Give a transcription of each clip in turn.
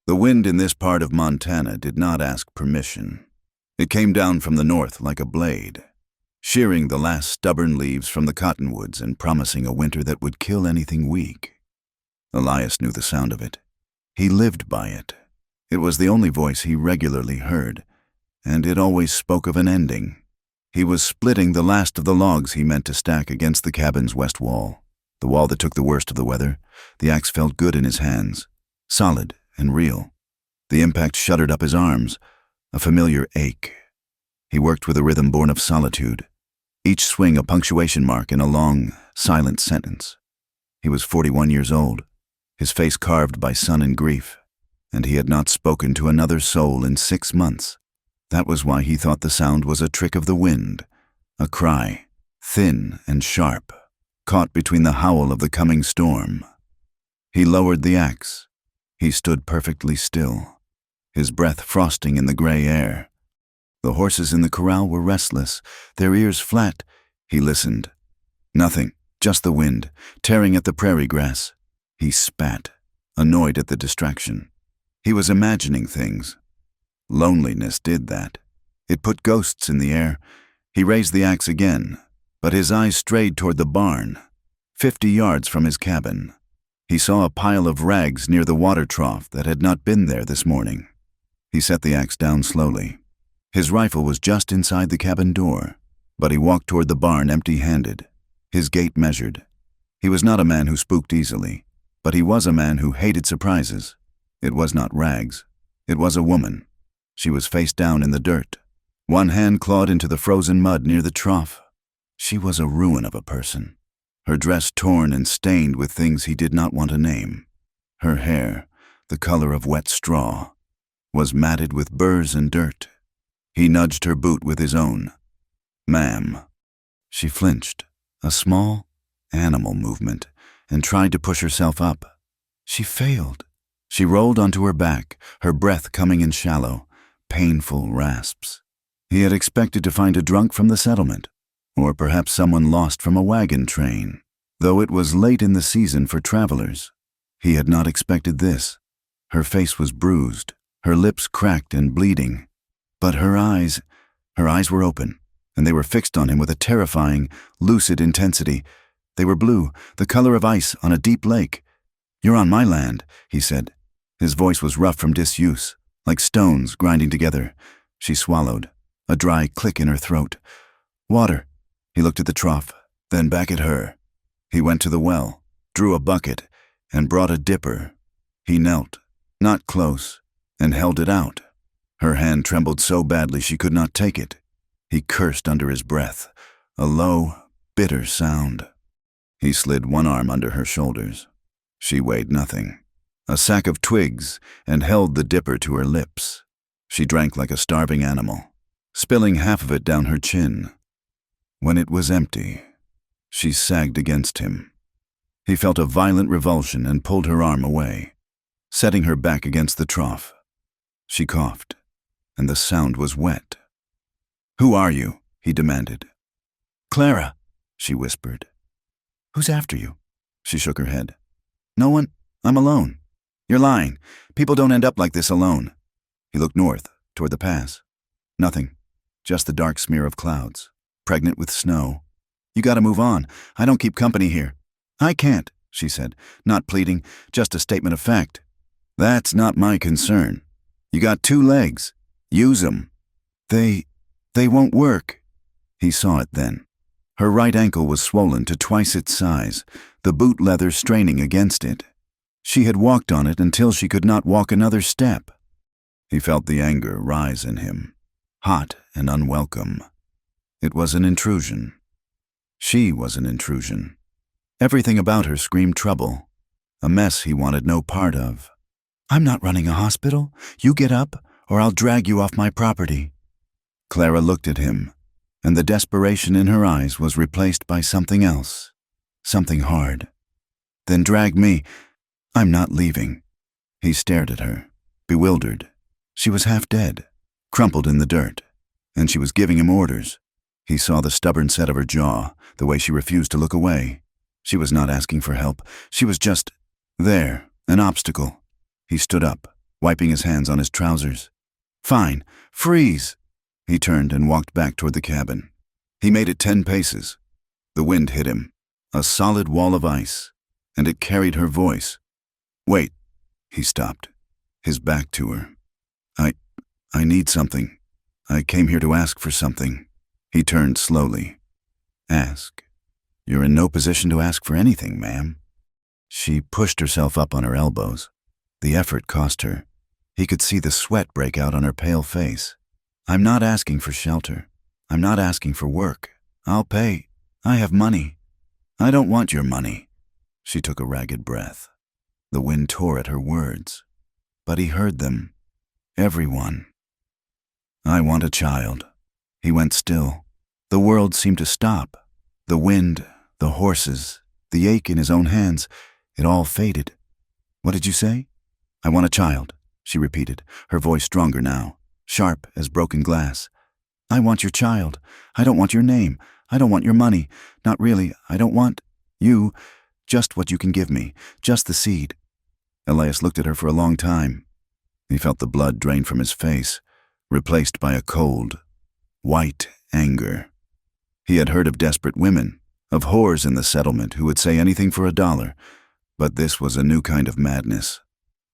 The wind in this part of Montana did not ask permission. It came down from the north like a blade, shearing the last stubborn leaves from the cottonwoods and promising a winter that would kill anything weak. Elias knew the sound of it. He lived by it. It was the only voice he regularly heard, and it always spoke of an ending. He was splitting the last of the logs he meant to stack against the cabin's west wall, the wall that took the worst of the weather. The axe felt good in his hands, solid and real. The impact shuddered up his arms, a familiar ache. He worked with a rhythm born of solitude, each swing a punctuation mark in a long, silent sentence. He was 41 years old, his face carved by sun and grief, and he had not spoken to another soul in 6 months. That was why he thought the sound was a trick of the wind, a cry, thin and sharp, caught between the howl of the coming storm. He lowered the axe. He stood perfectly still, his breath frosting in the gray air. The horses in the corral were restless, their ears flat. He listened. Nothing, just the wind, tearing at the prairie grass. He spat, annoyed at the distraction. He was imagining things. Loneliness did that. It put ghosts in the air. He raised the axe again, but his eyes strayed toward the barn, 50 yards from his cabin. He saw a pile of rags near the water trough that had not been there this morning. He set the axe down slowly. His rifle was just inside the cabin door, but he walked toward the barn empty-handed, his gait measured. He was not a man who spooked easily, but he was a man who hated surprises. It was not rags. It was a woman. She was face down in the dirt. One hand clawed into the frozen mud near the trough. She was a ruin of a person, her dress torn and stained with things he did not want to name. Her hair, the color of wet straw, was matted with burrs and dirt. He nudged her boot with his own. "Ma'am." She flinched, a small, animal movement, and tried to push herself up. She failed. She rolled onto her back, her breath coming in shallow, painful rasps. He had expected to find a drunk from the settlement, or perhaps someone lost from a wagon train, though it was late in the season for travelers. He had not expected this. Her face was bruised, her lips cracked and bleeding, but her eyes were open, and they were fixed on him with a terrifying, lucid intensity. They were blue, the color of ice on a deep lake. "You're on my land," he said. His voice was rough from disuse, like stones grinding together. She swallowed, a dry click in her throat. "Water." He looked at the trough, then back at her. He went to the well, drew a bucket, and brought a dipper. He knelt, not close, and held it out. Her hand trembled so badly she could not take it. He cursed under his breath, a low, bitter sound. He slid one arm under her shoulders. She weighed nothing. A sack of twigs, and held the dipper to her lips. She drank like a starving animal, spilling half of it down her chin. When it was empty, she sagged against him. He felt a violent revulsion and pulled her arm away, setting her back against the trough. She coughed, and the sound was wet. "Who are you?" he demanded. "Clara," she whispered. "Who's after you?" She shook her head. "No one. I'm alone." "You're lying. People don't end up like this alone." He looked north, toward the pass. Nothing, just the dark smear of clouds, pregnant with snow. "You gotta move on. I don't keep company here." "I can't," she said, not pleading, just a statement of fact. "That's not my concern. You got 2 legs. Use 'em." They won't work." He saw it then. Her right ankle was swollen to twice its size, the boot leather straining against it. She had walked on it until she could not walk another step. He felt the anger rise in him, hot and unwelcome. It was an intrusion. She was an intrusion. Everything about her screamed trouble, a mess he wanted no part of. "I'm not running a hospital. You get up, or I'll drag you off my property." Clara looked at him, and the desperation in her eyes was replaced by something else, something hard. "Then drag me. I'm not leaving." He stared at her, bewildered. She was half dead, crumpled in the dirt, and she was giving him orders. He saw the stubborn set of her jaw, the way she refused to look away. She was not asking for help. She was just there, an obstacle. He stood up, wiping his hands on his trousers. "Fine, freeze!" He turned and walked back toward the cabin. He made it 10 paces. The wind hit him, a solid wall of ice, and it carried her voice. "Wait," he stopped, his back to her. I need something. I came here to ask for something." He turned slowly. "Ask? You're in no position to ask for anything, ma'am." She pushed herself up on her elbows. The effort cost her. He could see the sweat break out on her pale face. "I'm not asking for shelter. I'm not asking for work. I'll pay. I have money." "I don't want your money." She took a ragged breath. The wind tore at her words, but he heard them. Everyone. "I want a child." He went still. The world seemed to stop. The wind, the horses, the ache in his own hands, it all faded. "What did you say?" "I want a child," she repeated, her voice stronger now, sharp as broken glass. "I want your child. I don't want your name. I don't want your money. Not really. I don't want you. Just what you can give me. Just the seed." Elias looked at her for a long time. He felt the blood drain from his face, replaced by a cold, white anger. He had heard of desperate women, of whores in the settlement who would say anything for $1, but this was a new kind of madness.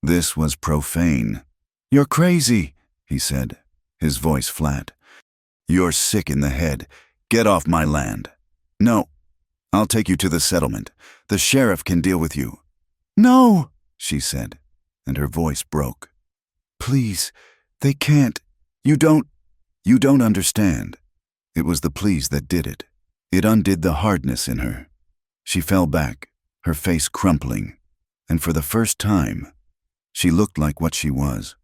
This was profane. "You're crazy," he said, his voice flat. "You're sick in the head. Get off my land." "No, I'll take you to the settlement. The sheriff can deal with you." "No," she said, and her voice broke. "Please, they can't. You don't understand." It was the please that did it. It undid the hardness in her. She fell back, her face crumpling, and for the first time, she looked like what she was,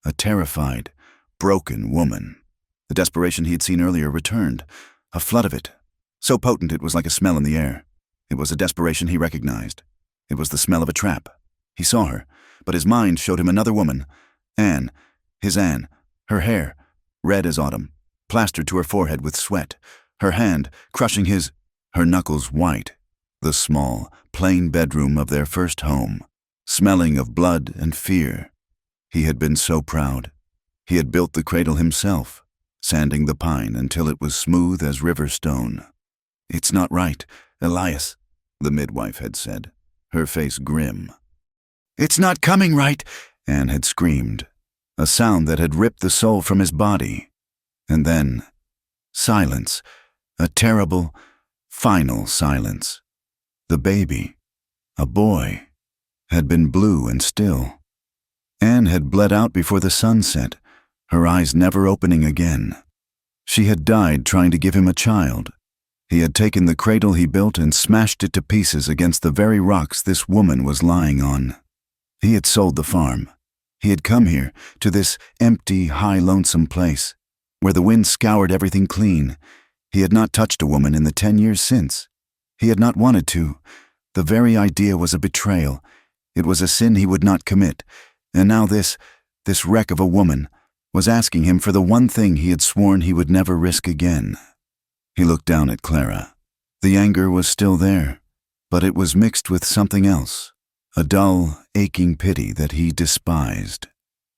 a terrified, broken woman. The desperation he had seen earlier returned, a flood of it, so potent it was like a smell in the air. It was a desperation he recognized. It was the smell of a trap. He saw her, but his mind showed him another woman, Anne, his Anne, her hair, red as autumn, plastered to her forehead with sweat, her hand crushing his, her knuckles white, the small, plain bedroom of their first home, smelling of blood and fear. He had been so proud. He had built the cradle himself, sanding the pine until it was smooth as river stone. "It's not right, Elias," the midwife had said, her face grim. "It's not coming right," Anne had screamed, a sound that had ripped the soul from his body. And then, silence, a terrible, final silence. The baby, a boy, had been blue and still. Anne had bled out before the sun set, her eyes never opening again. She had died trying to give him a child. He had taken the cradle he built and smashed it to pieces against the very rocks this woman was lying on. He had sold the farm. He had come here, to this empty, high, lonesome place, where the wind scoured everything clean. He had not touched a woman in the 10 years since. He had not wanted to. The very idea was a betrayal. It was a sin he would not commit. And now this wreck of a woman, was asking him for the one thing he had sworn he would never risk again. He looked down at Clara. The anger was still there, but it was mixed with something else, a dull, aching pity that he despised.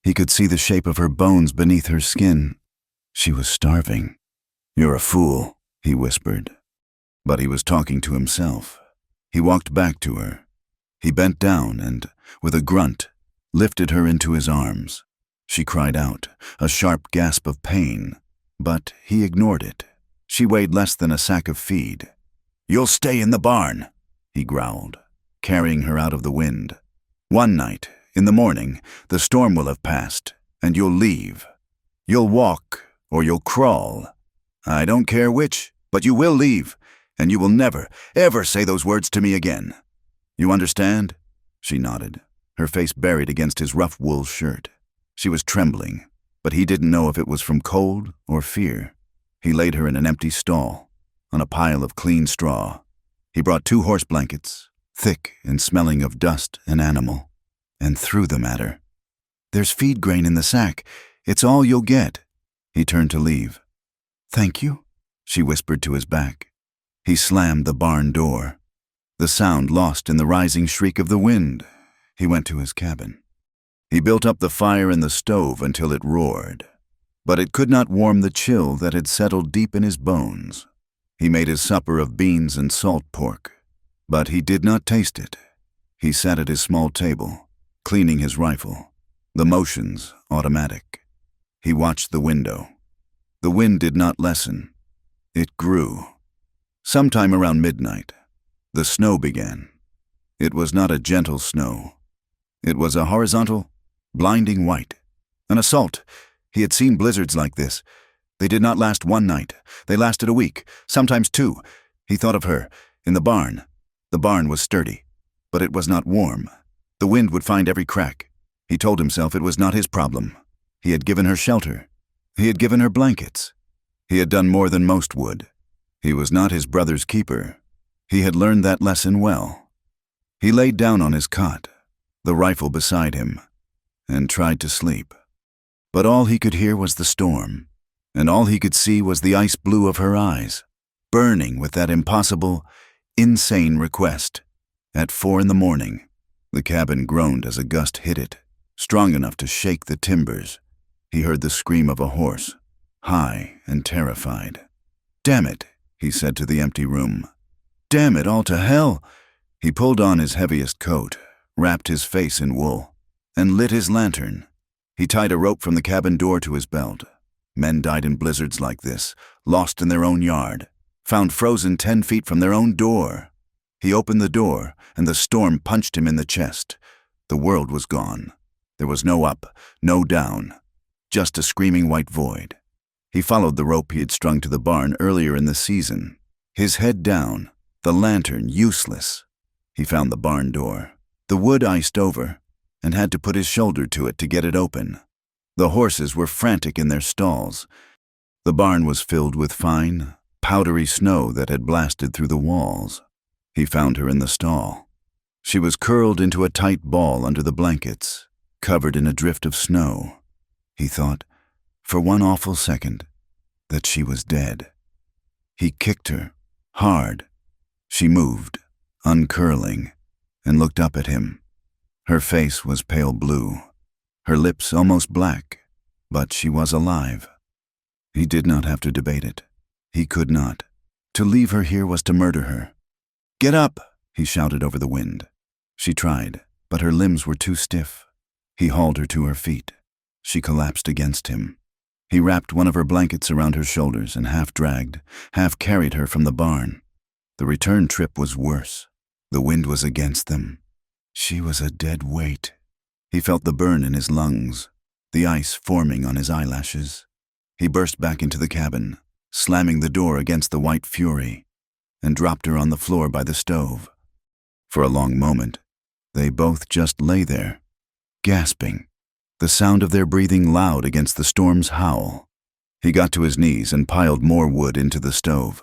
He could see the shape of her bones beneath her skin. She was starving. "You're a fool," he whispered. But he was talking to himself. He walked back to her. He bent down and, with a grunt, lifted her into his arms. She cried out, a sharp gasp of pain, but he ignored it. She weighed less than a sack of feed. "You'll stay in the barn," he growled, carrying her out of the wind. "One night, in the morning, the storm will have passed, and you'll leave. You'll walk, or you'll crawl. I don't care which, but you will leave, and you will never, ever say those words to me again. You understand?" She nodded, her face buried against his rough wool shirt. She was trembling, but he didn't know if it was from cold or fear. He laid her in an empty stall, on a pile of clean straw. He brought 2 horse blankets, thick and smelling of dust and animal, and threw them at her. "There's feed grain in the sack. It's all you'll get." He turned to leave. "Thank you," she whispered to his back. He slammed the barn door. The sound lost in the rising shriek of the wind. He went to his cabin. He built up the fire in the stove until it roared, but it could not warm the chill that had settled deep in his bones. He made his supper of beans and salt pork, but he did not taste it. He sat at his small table, cleaning his rifle, the motions automatic. He watched the window. The wind did not lessen. It grew. Sometime around midnight, the snow began. It was not a gentle snow. It was a horizontal, blinding white. An assault. He had seen blizzards like this. They did not last one night. They lasted a week, sometimes two. He thought of her, in the barn. The barn was sturdy, but it was not warm. The wind would find every crack. He told himself it was not his problem. He had given her shelter. He had given her blankets. He had done more than most would. He was not his brother's keeper. He had learned that lesson well. He laid down on his cot, the rifle beside him, and tried to sleep. But all he could hear was the storm, and all he could see was the ice blue of her eyes, burning with that impossible, insane request. At 4 a.m, the cabin groaned as a gust hit it, strong enough to shake the timbers. He heard the scream of a horse, high and terrified. "Damn it," he said to the empty room. "Damn it all to hell." He pulled on his heaviest coat, wrapped his face in wool, and lit his lantern. He tied a rope from the cabin door to his belt. Men died in blizzards like this, lost in their own yard, found frozen 10 feet from their own door. He opened the door, and the storm punched him in the chest. The world was gone. There was no up, no down, just a screaming white void. He followed the rope he had strung to the barn earlier in the season, his head down, the lantern useless. He found the barn door, the wood iced over, and had to put his shoulder to it to get it open. The horses were frantic in their stalls. The barn was filled with fine, powdery snow that had blasted through the walls. He found her in the stall. She was curled into a tight ball under the blankets, covered in a drift of snow. He thought, for one awful second, that she was dead. He kicked her, hard. She moved, uncurling, and looked up at him. Her face was pale blue, her lips almost black, but she was alive. He did not have to debate it. He could not. To leave her here was to murder her. "Get up!" he shouted over the wind. She tried, but her limbs were too stiff. He hauled her to her feet. She collapsed against him. He wrapped one of her blankets around her shoulders and half dragged, half carried her from the barn. The return trip was worse. The wind was against them. She was a dead weight. He felt the burn in his lungs, the ice forming on his eyelashes. He burst back into the cabin, slamming the door against the white fury, and dropped her on the floor by the stove. For a long moment, they both just lay there, gasping, the sound of their breathing loud against the storm's howl. He got to his knees and piled more wood into the stove.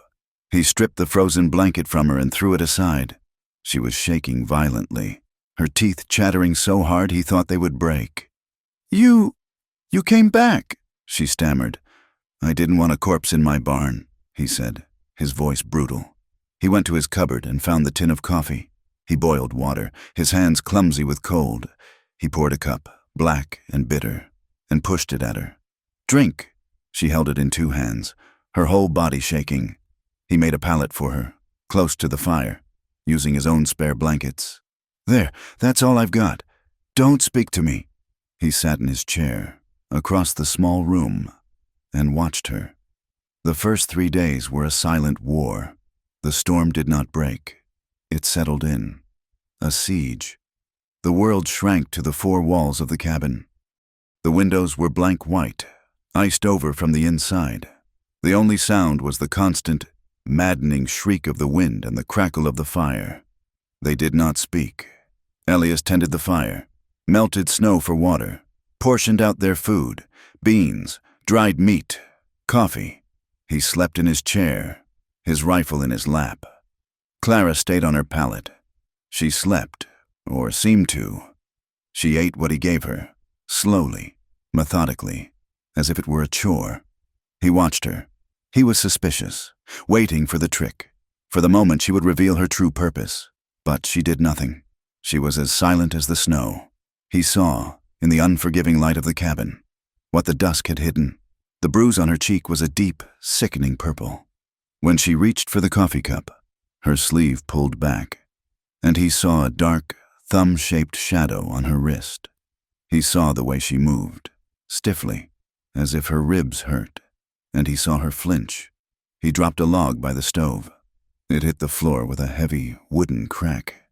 He stripped the frozen blanket from her and threw it aside. She was shaking violently, her teeth chattering so hard he thought they would break. You came back," she stammered. "I didn't want a corpse in my barn," he said, his voice brutal. He went to his cupboard and found the tin of coffee. He boiled water, his hands clumsy with cold. He poured a cup, black and bitter, and pushed it at her. "Drink." She held it in 2 hands, her whole body shaking. He made a pallet for her, close to the fire, using his own spare blankets. "There, that's all I've got. Don't speak to me." He sat in his chair, across the small room, and watched her. The first 3 days were a silent war. The storm did not break. It settled in. A siege. The world shrank to the 4 walls of the cabin. The windows were blank white, iced over from the inside. The only sound was the constant, maddening shriek of the wind and the crackle of the fire. They did not speak. Elias tended the fire, melted snow for water, portioned out their food, beans, dried meat, coffee. He slept in his chair, his rifle in his lap. Clara stayed on her pallet. She slept, or seemed to. She ate what he gave her, slowly, methodically, as if it were a chore. He watched her. He was suspicious, waiting for the trick, for the moment she would reveal her true purpose. But she did nothing. She was as silent as the snow. He saw, in the unforgiving light of the cabin. What the dusk had hidden. The bruise on her cheek was a deep, sickening purple. When she reached for the coffee cup, her sleeve pulled back, and he saw a dark, thumb-shaped shadow on her wrist. He saw the way she moved, stiffly, as if her ribs hurt, and he saw her flinch. He dropped a log by the stove. It hit the floor with a heavy, wooden crack.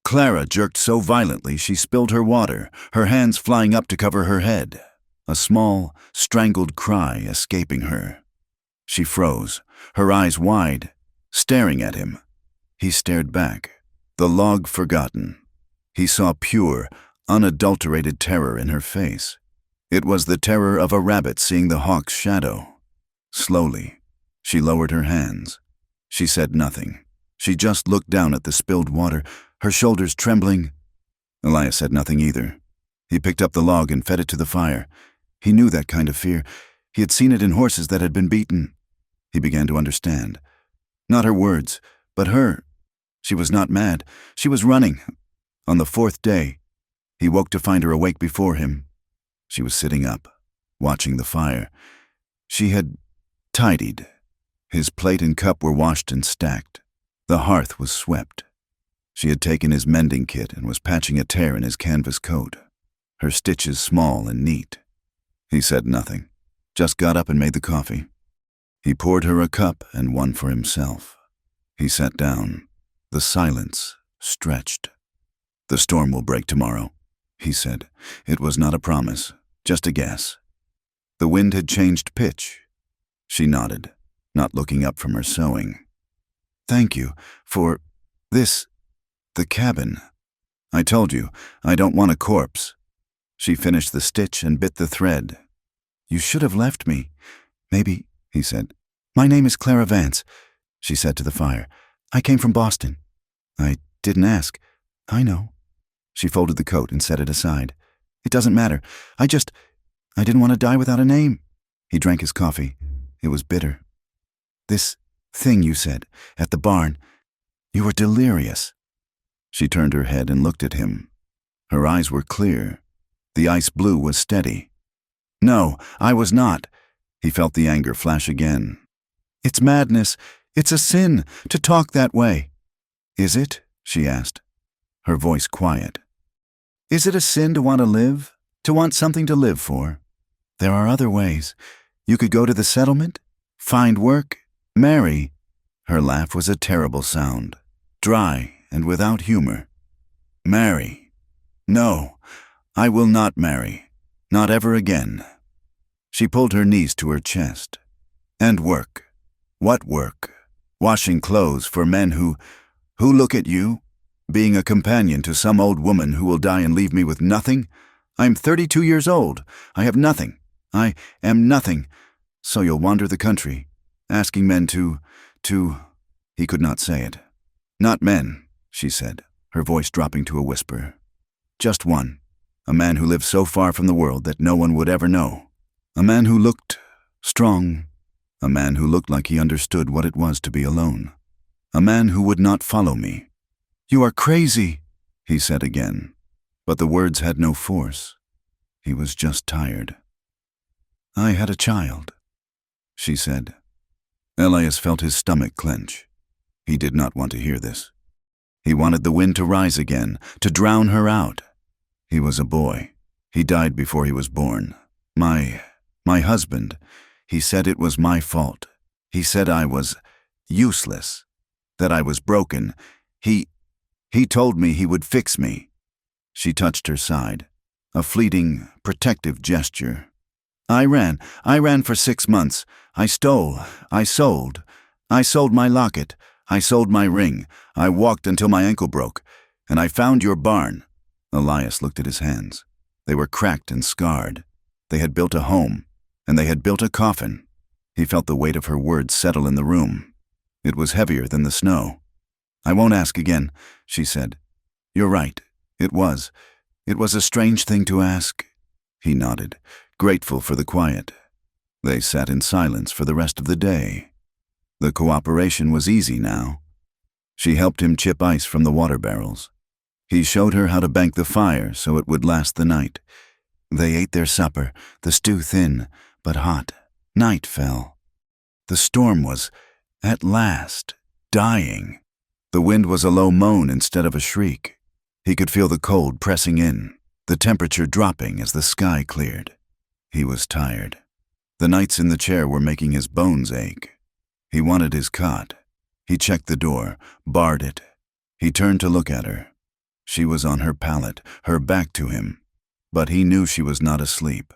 Clara jerked so violently she spilled her water, her hands flying up to cover her head, a small, strangled cry escaping her. She froze, her eyes wide, staring at him. He stared back, the log forgotten. He saw pure, unadulterated terror in her face. It was the terror of a rabbit seeing the hawk's shadow. Slowly, she lowered her hands. She said nothing. She just looked down at the spilled water, her shoulders trembling. Elias said nothing either. He picked up the log and fed it to the fire. He knew that kind of fear. He had seen it in horses that had been beaten. He began to understand. Not her words, but her. She was not mad. She was running. On the 4th day, he woke to find her awake before him. She was sitting up, watching the fire. She had tidied. His plate and cup were washed and stacked. The hearth was swept. She had taken his mending kit and was patching a tear in his canvas coat, her stitches small and neat. He said nothing, just got up and made the coffee. He poured her a cup and one for himself. He sat down. The silence stretched. "The storm will break tomorrow," he said. It was not a promise, just a guess. The wind had changed pitch. She nodded, not looking up from her sewing. "Thank you for this, the cabin. I told you, I don't want a corpse." She finished the stitch and bit the thread. "You should have left me. Maybe," he said. "My name is Clara Vance," she said to the fire. "I came from Boston." "I didn't ask." "I know." She folded the coat and set it aside. "It doesn't matter. I didn't want to die without a name." He drank his coffee. It was bitter. "This thing you said, at the barn, you were delirious." She turned her head and looked at him. Her eyes were clear. The ice blue was steady. "No, I was not." He felt the anger flash again. "It's madness. It's a sin to talk that way." "Is it?" she asked, her voice quiet. "Is it a sin to want to live? To want something to live for? There are other ways. You could go to the settlement, find work, marry." Her laugh was a terrible sound, dry and without humor. "Marry? No, I will not marry. Not ever again." She pulled her knees to her chest. "And work? What work? Washing clothes for men who look at you? Being a companion to some old woman who will die and leave me with nothing? I'm 32 years old. I have nothing. I am nothing. So you'll wander the country, asking men to... He could not say it. "Not men," she said, her voice dropping to a whisper. "Just one. A man who lived so far from the world that no one would ever know. A man who looked strong. A man who looked like he understood what it was to be alone. A man who would not follow me." "You are crazy," he said again, but the words had no force. He was just tired. "I had a child," she said. Elias felt his stomach clench. He did not want to hear this. He wanted the wind to rise again, to drown her out. He was a boy. He died before he was born. My husband. He said it was my fault. He said I was useless, that I was broken. He told me he would fix me." She touched her side, a fleeting, protective gesture. I ran for 6 months. I stole, I sold. I sold my locket. I sold my ring. I walked until my ankle broke. And I found your barn." Elias looked at his hands. They were cracked and scarred. They had built a home, and they had built a coffin. He felt the weight of her words settle in the room. It was heavier than the snow. "I won't ask again," she said. "You're right. It was. It was a strange thing to ask." He nodded, grateful for the quiet. They sat in silence for the rest of the day. The cooperation was easy now. She helped him chip ice from the water barrels. He showed her how to bank the fire so it would last the night. They ate their supper, the stew thin, but hot. Night fell. The storm was, at last, dying. The wind was a low moan instead of a shriek. He could feel the cold pressing in, the temperature dropping as the sky cleared. He was tired. The nights in the chair were making his bones ache. He wanted his cot. He checked the door, barred it. He turned to look at her. She was on her pallet, her back to him. But he knew she was not asleep.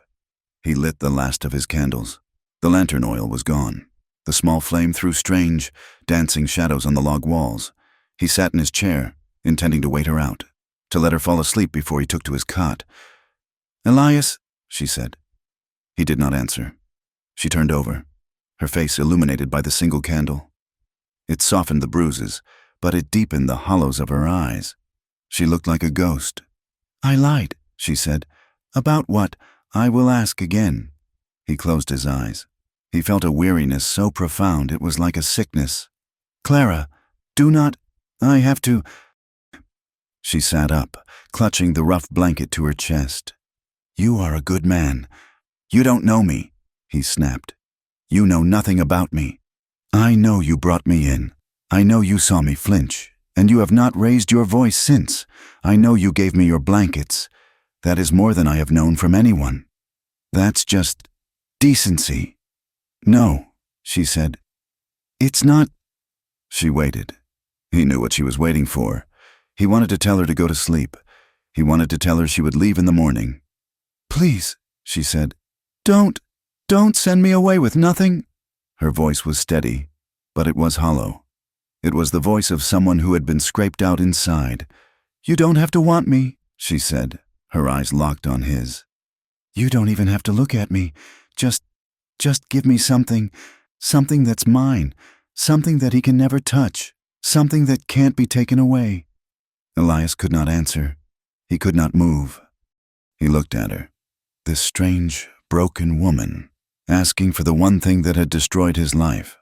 He lit the last of his candles. The lantern oil was gone. The small flame threw strange, dancing shadows on the log walls. He sat in his chair, intending to wait her out, to let her fall asleep before he took to his cot. "Elias," she said. He did not answer. She turned over, her face illuminated by the single candle. It softened the bruises, but it deepened the hollows of her eyes. She looked like a ghost. "I lied," she said. "About what? I will ask again." He closed his eyes. He felt a weariness so profound it was like a sickness. "Clara, do not. I have to." She sat up, clutching the rough blanket to her chest. "You are a good man. You don't know me," he snapped. "You know nothing about me. I know you brought me in. I know you saw me flinch, and you have not raised your voice since. I know you gave me your blankets. That is more than I have known from anyone. That's just decency." "No," she said. "It's not." She waited. He knew what she was waiting for. He wanted to tell her to go to sleep. He wanted to tell her she would leave in the morning. "Please," she said. Don't send me away with nothing." Her voice was steady, but it was hollow. It was the voice of someone who had been scraped out inside. "You don't have to want me," she said, her eyes locked on his. "You don't even have to look at me. Just give me something that's mine, something that he can never touch, something that can't be taken away." Elias could not answer. He could not move. He looked at her, this strange, broken woman, asking for the one thing that had destroyed his life.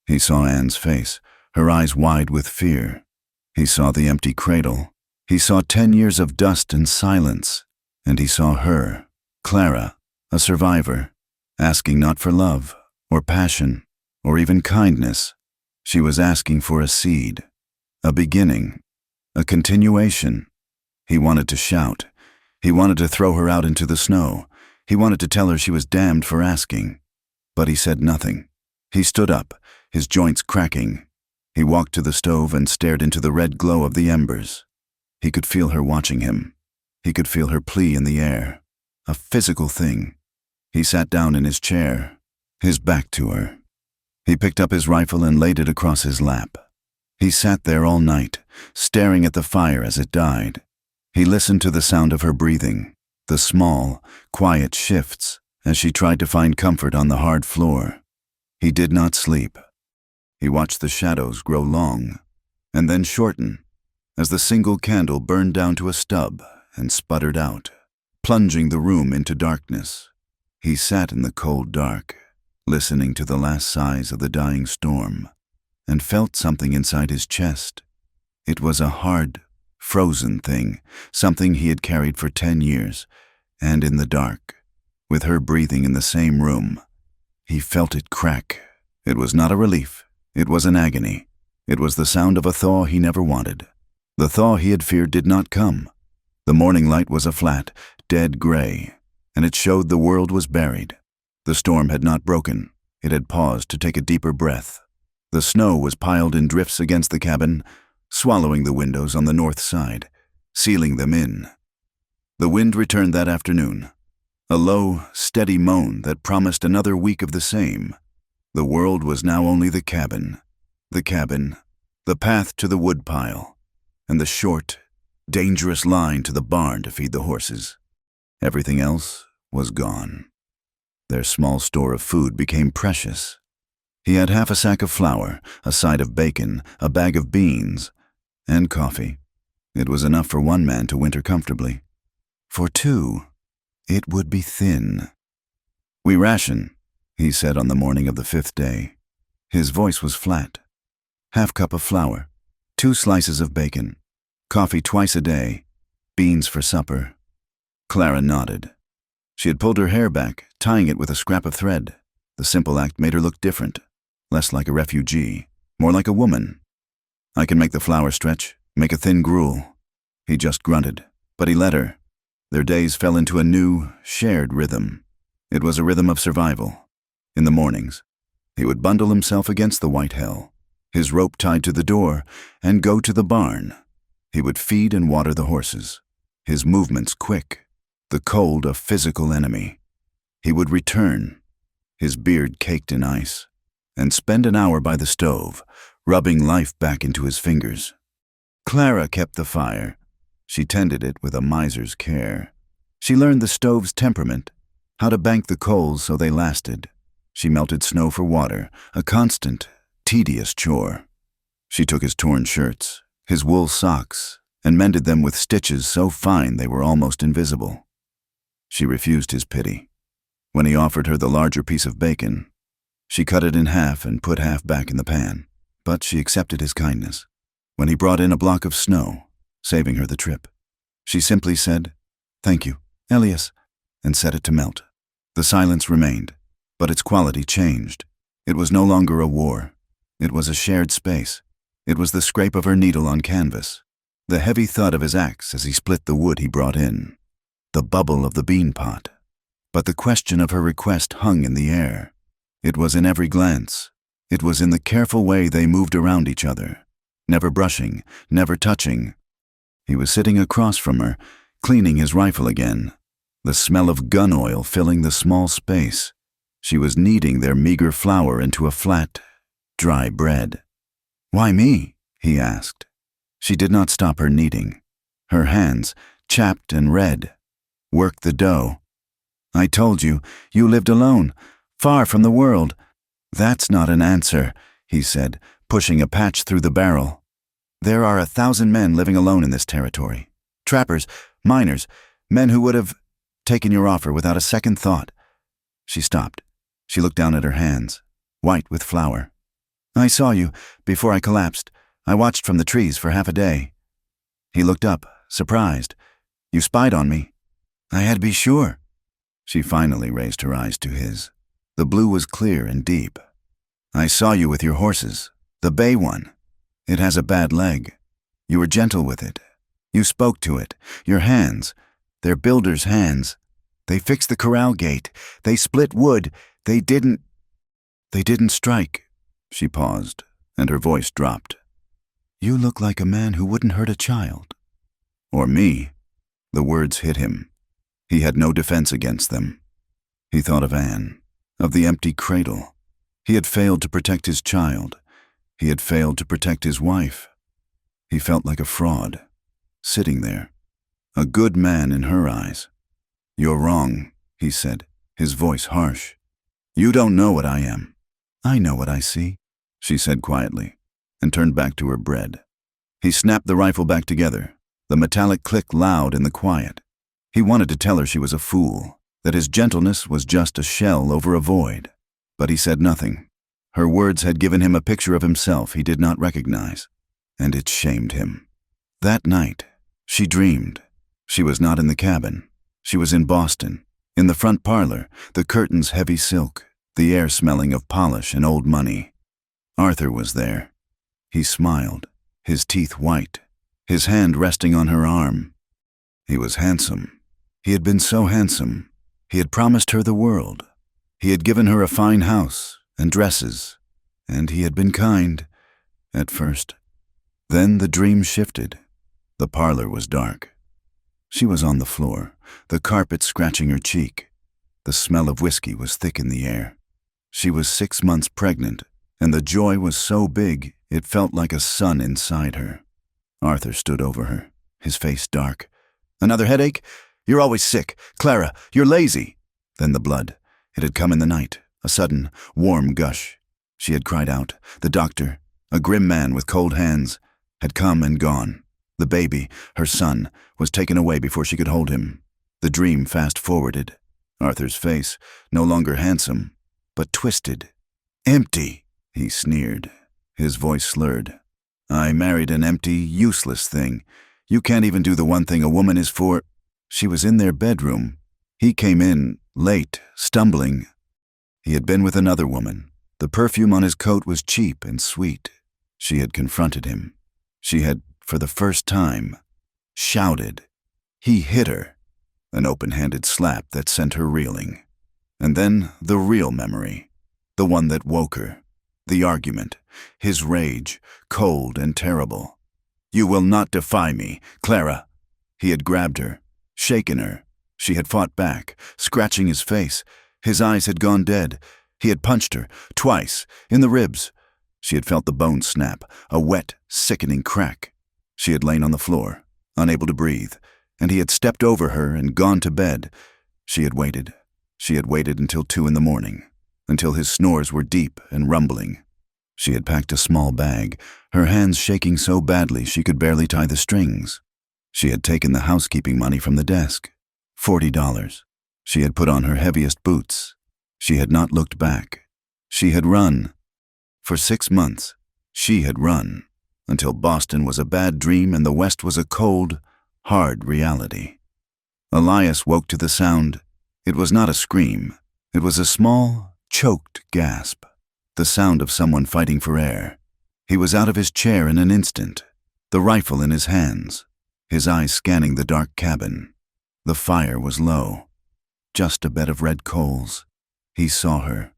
He saw Anne's face, her eyes wide with fear. He saw the empty cradle. He saw 10 years of dust and silence. And he saw her, Clara, a survivor, asking not for love, or passion, or even kindness. She was asking for a seed, a beginning, a continuation. He wanted to shout. He wanted to throw her out into the snow. He wanted to tell her she was damned for asking. But he said nothing. He stood up, his joints cracking. He walked to the stove and stared into the red glow of the embers. He could feel her watching him. He could feel her plea in the air, a physical thing. He sat down in his chair, his back to her. He picked up his rifle and laid it across his lap. He sat there all night, staring at the fire as it died. He listened to the sound of her breathing, the small, quiet shifts as she tried to find comfort on the hard floor. He did not sleep. He watched the shadows grow long and then shorten as the single candle burned down to a stub and sputtered out, plunging the room into darkness. He sat in the cold dark, listening to the last sighs of the dying storm, and felt something inside his chest. It was a hard, frozen thing, something he had carried for 10 years, and in the dark, with her breathing in the same room, he felt it crack. It was not a relief. It was an agony. It was the sound of a thaw he never wanted. The thaw he had feared did not come. The morning light was a flat, dead gray, and it showed the world was buried. The storm had not broken. It had paused to take a deeper breath. The snow was piled in drifts against the cabin, swallowing the windows on the north side, sealing them in. The wind returned that afternoon, a low, steady moan that promised another week of the same. The world was now only the cabin, the path to the woodpile, and the short, dangerous line to the barn to feed the horses. Everything else was gone. Their small store of food became precious. He had half a sack of flour, a side of bacon, a bag of beans, and coffee. It was enough for one man to winter comfortably. For two, it would be thin. "We ration," he said on the morning of the 5th day. His voice was flat. "Half cup of flour, 2 slices of bacon, coffee twice a day, beans for supper." Clara nodded. She had pulled her hair back, tying it with a scrap of thread. The simple act made her look different, less like a refugee, more like a woman. "I can make the flour stretch, make a thin gruel." He just grunted, but he let her. Their days fell into a new, shared rhythm. It was a rhythm of survival. In the mornings, he would bundle himself against the white hell, his rope tied to the door, and go to the barn. He would feed and water the horses, his movements quick, the cold a physical enemy. He would return, his beard caked in ice, and spend an hour by the stove, rubbing life back into his fingers. Clara kept the fire. She tended it with a miser's care. She learned the stove's temperament, how to bank the coals so they lasted. She melted snow for water, a constant, tedious chore. She took his torn shirts, his wool socks, and mended them with stitches so fine they were almost invisible. She refused his pity. When he offered her the larger piece of bacon, she cut it in half and put half back in the pan, but she accepted his kindness. When he brought in a block of snow, saving her the trip, she simply said, "Thank you, Elias," and set it to melt. The silence remained, but its quality changed. It was no longer a war. It was a shared space. It was the scrape of her needle on canvas, the heavy thud of his axe as he split the wood he brought in, the bubble of the bean pot. But the question of her request hung in the air. It was in every glance. It was in the careful way they moved around each other, never brushing, never touching. He was sitting across from her, cleaning his rifle again, the smell of gun oil filling the small space. She was kneading their meager flour into a flat, dry bread. "Why me?" he asked. She did not stop her kneading. Her hands, chapped and red, worked the dough. "I told you, you lived alone, far from the world." "That's not an answer," he said, pushing a patch through the barrel. "There are 1,000 men living alone in this territory. Trappers, miners, men who would have taken your offer without a second thought." She stopped. She looked down at her hands, white with flour. "I saw you before I collapsed. I watched from the trees for half a day." He looked up, surprised. "You spied on me." "I had to be sure." She finally raised her eyes to his. The blue was clear and deep. "I saw you with your horses, the bay one. It has a bad leg. You were gentle with it. You spoke to it. Your hands, they're builders' hands. They fixed the corral gate. They split wood. They didn't strike." She paused, and her voice dropped. "You look like a man who wouldn't hurt a child." "Or me." The words hit him. He had no defense against them. He thought of Anne, of the empty cradle. He had failed to protect his child. He had failed to protect his wife. He felt like a fraud, sitting there, a good man in her eyes. "You're wrong," he said, his voice harsh. "You don't know what I am." "I know what I see," she said quietly, and turned back to her bread. He snapped the rifle back together, the metallic click loud in the quiet. He wanted to tell her she was a fool, that his gentleness was just a shell over a void. But he said nothing. Her words had given him a picture of himself he did not recognize, and it shamed him. That night, she dreamed. She was not in the cabin. She was in Boston, in the front parlor, the curtains heavy silk, the air smelling of polish and old money. Arthur was there. He smiled, his teeth white, his hand resting on her arm. He was handsome. He had been so handsome. He had promised her the world. He had given her a fine house and dresses, and he had been kind, at first. Then the dream shifted. The parlor was dark. She was on the floor, the carpet scratching her cheek. The smell of whiskey was thick in the air. She was 6 months pregnant, and the joy was so big it felt like a sun inside her. Arthur stood over her, his face dark. "Another headache? You're always sick. Clara, you're lazy." Then the blood. It had come in the night, a sudden, warm gush. She had cried out. The doctor, a grim man with cold hands, had come and gone. The baby, her son, was taken away before she could hold him. The dream fast-forwarded. Arthur's face, no longer handsome, but twisted. "Empty," he sneered, his voice slurred. "I married an empty, useless thing. You can't even do the one thing a woman is for." She was in their bedroom, He came in, late, stumbling. He had been with another woman. The perfume on his coat was cheap and sweet. She had confronted him. She had, for the first time, shouted. He hit her, an open-handed slap that sent her reeling. And then the real memory, the one that woke her, the argument, his rage, cold and terrible. "You will not defy me, Clara." He had grabbed her, shaken her. She had fought back, scratching his face. His eyes had gone dead. He had punched her, twice, in the ribs. She had felt the bone snap, a wet, sickening crack. She had lain on the floor, unable to breathe, and he had stepped over her and gone to bed. She had waited. She had waited until 2 in the morning, until his snores were deep and rumbling. She had packed a small bag, her hands shaking so badly she could barely tie the strings. She had taken the housekeeping money from the desk, $40. She had put on her heaviest boots. She had not looked back. She had run. For 6 months, she had run, until Boston was a bad dream and the West was a cold, hard reality. Elias woke to the sound. It was not a scream. It was a small, choked gasp, the sound of someone fighting for air. He was out of his chair in an instant, the rifle in his hands, his eyes scanning the dark cabin. The fire was low, just a bed of red coals. He saw her.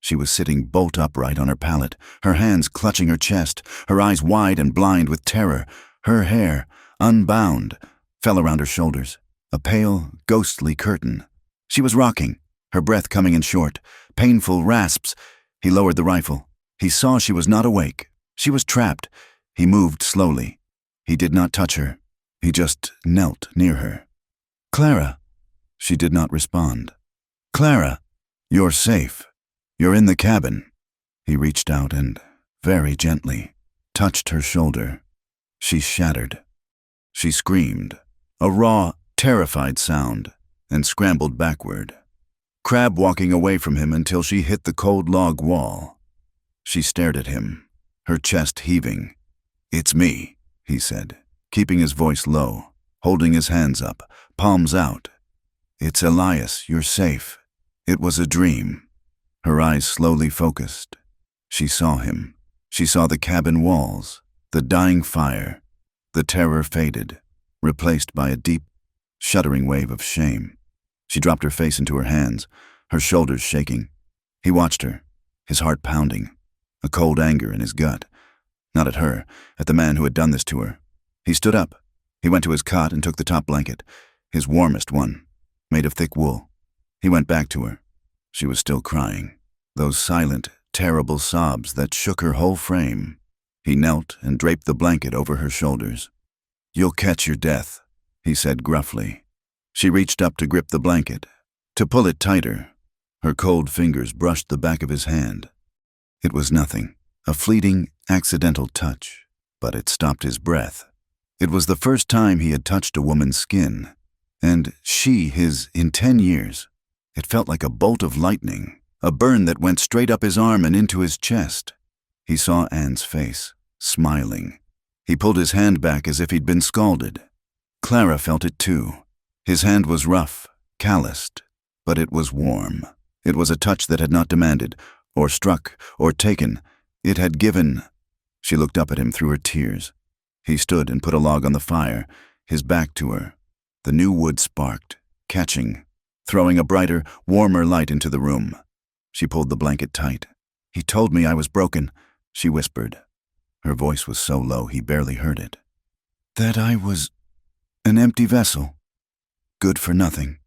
She was sitting bolt upright on her pallet, her hands clutching her chest, her eyes wide and blind with terror. Her hair, unbound, fell around her shoulders, a pale, ghostly curtain. She was rocking, her breath coming in short, painful rasps. He lowered the rifle. He saw she was not awake. She was trapped. He moved slowly. He did not touch her. He just knelt near her. "Clara." She did not respond. "Clara, you're safe. You're in the cabin." He reached out and, very gently, touched her shoulder. She shattered. She screamed, a raw, terrified sound, and scrambled backward, crab walking away from him until she hit the cold log wall. She stared at him, her chest heaving. "It's me," he said, keeping his voice low, holding his hands up, palms out. "It's Elias, you're safe. It was a dream." Her eyes slowly focused. She saw him. She saw the cabin walls, the dying fire. The terror faded, replaced by a deep, shuddering wave of shame. She dropped her face into her hands, her shoulders shaking. He watched her, his heart pounding, a cold anger in his gut. Not at her, at the man who had done this to her. He stood up. He went to his cot and took the top blanket, his warmest one, made of thick wool. He went back to her. She was still crying, those silent, terrible sobs that shook her whole frame. He knelt and draped the blanket over her shoulders. "You'll catch your death," he said gruffly. She reached up to grip the blanket, to pull it tighter. Her cold fingers brushed the back of his hand. It was nothing, a fleeting, accidental touch, but it stopped his breath. It was the first time he had touched a woman's skin, and she his in 10 years. It felt like a bolt of lightning, a burn that went straight up his arm and into his chest. He saw Anne's face, smiling. He pulled his hand back as if he'd been scalded. Clara felt it too. His hand was rough, calloused, but it was warm. It was a touch that had not demanded, or struck, or taken. It had given. She looked up at him through her tears. He stood and put a log on the fire, his back to her. The new wood sparked, catching, throwing a brighter, warmer light into the room. She pulled the blanket tight. "He told me I was broken," she whispered. Her voice was so low he barely heard it. "That I was an empty vessel, good for nothing."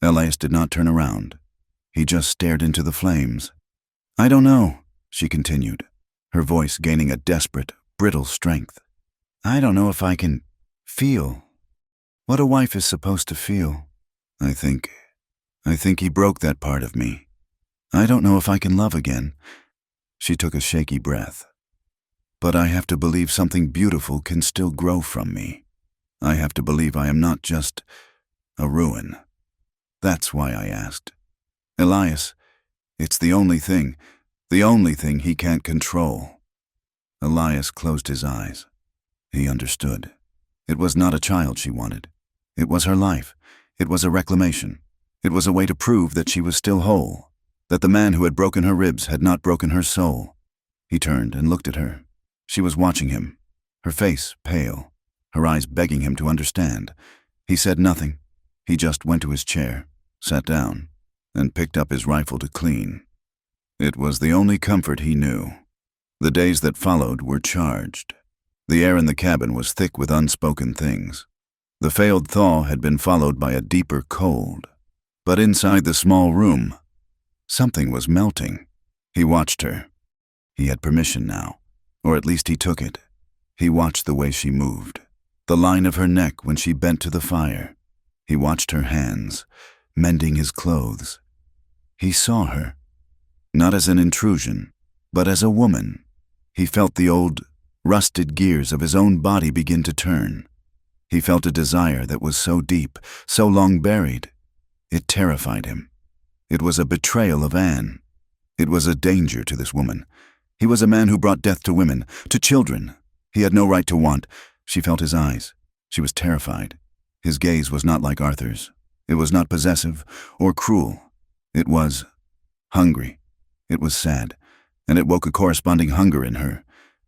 Elias did not turn around. He just stared into the flames. "I don't know," she continued, her voice gaining a desperate, brittle strength. "I don't know if I can feel what a wife is supposed to feel. I think he broke that part of me. I don't know if I can love again." She took a shaky breath. "But I have to believe something beautiful can still grow from me. I have to believe I am not just a ruin. That's why I asked. Elias, it's the only thing he can't control." Elias closed his eyes. He understood. It was not a child she wanted. It was her life. It was a reclamation. It was a way to prove that she was still whole, that the man who had broken her ribs had not broken her soul. He turned and looked at her. She was watching him, her face pale, her eyes begging him to understand. He said nothing. He just went to his chair, sat down, and picked up his rifle to clean. It was the only comfort he knew. The days that followed were charged. The air in the cabin was thick with unspoken things. The failed thaw had been followed by a deeper cold. But inside the small room, something was melting. He watched her. He had permission now, or at least he took it. He watched the way she moved, the line of her neck when she bent to the fire. He watched her hands, mending his clothes. He saw her, not as an intrusion, but as a woman. He felt the old, rusted gears of his own body begin to turn. He felt a desire that was so deep, so long buried. It terrified him. It was a betrayal of Anne. It was a danger to this woman. He was a man who brought death to women, to children. He had no right to want. She felt his eyes. She was terrified. His gaze was not like Arthur's. It was not possessive or cruel. It was hungry. It was sad, and it woke a corresponding hunger in her.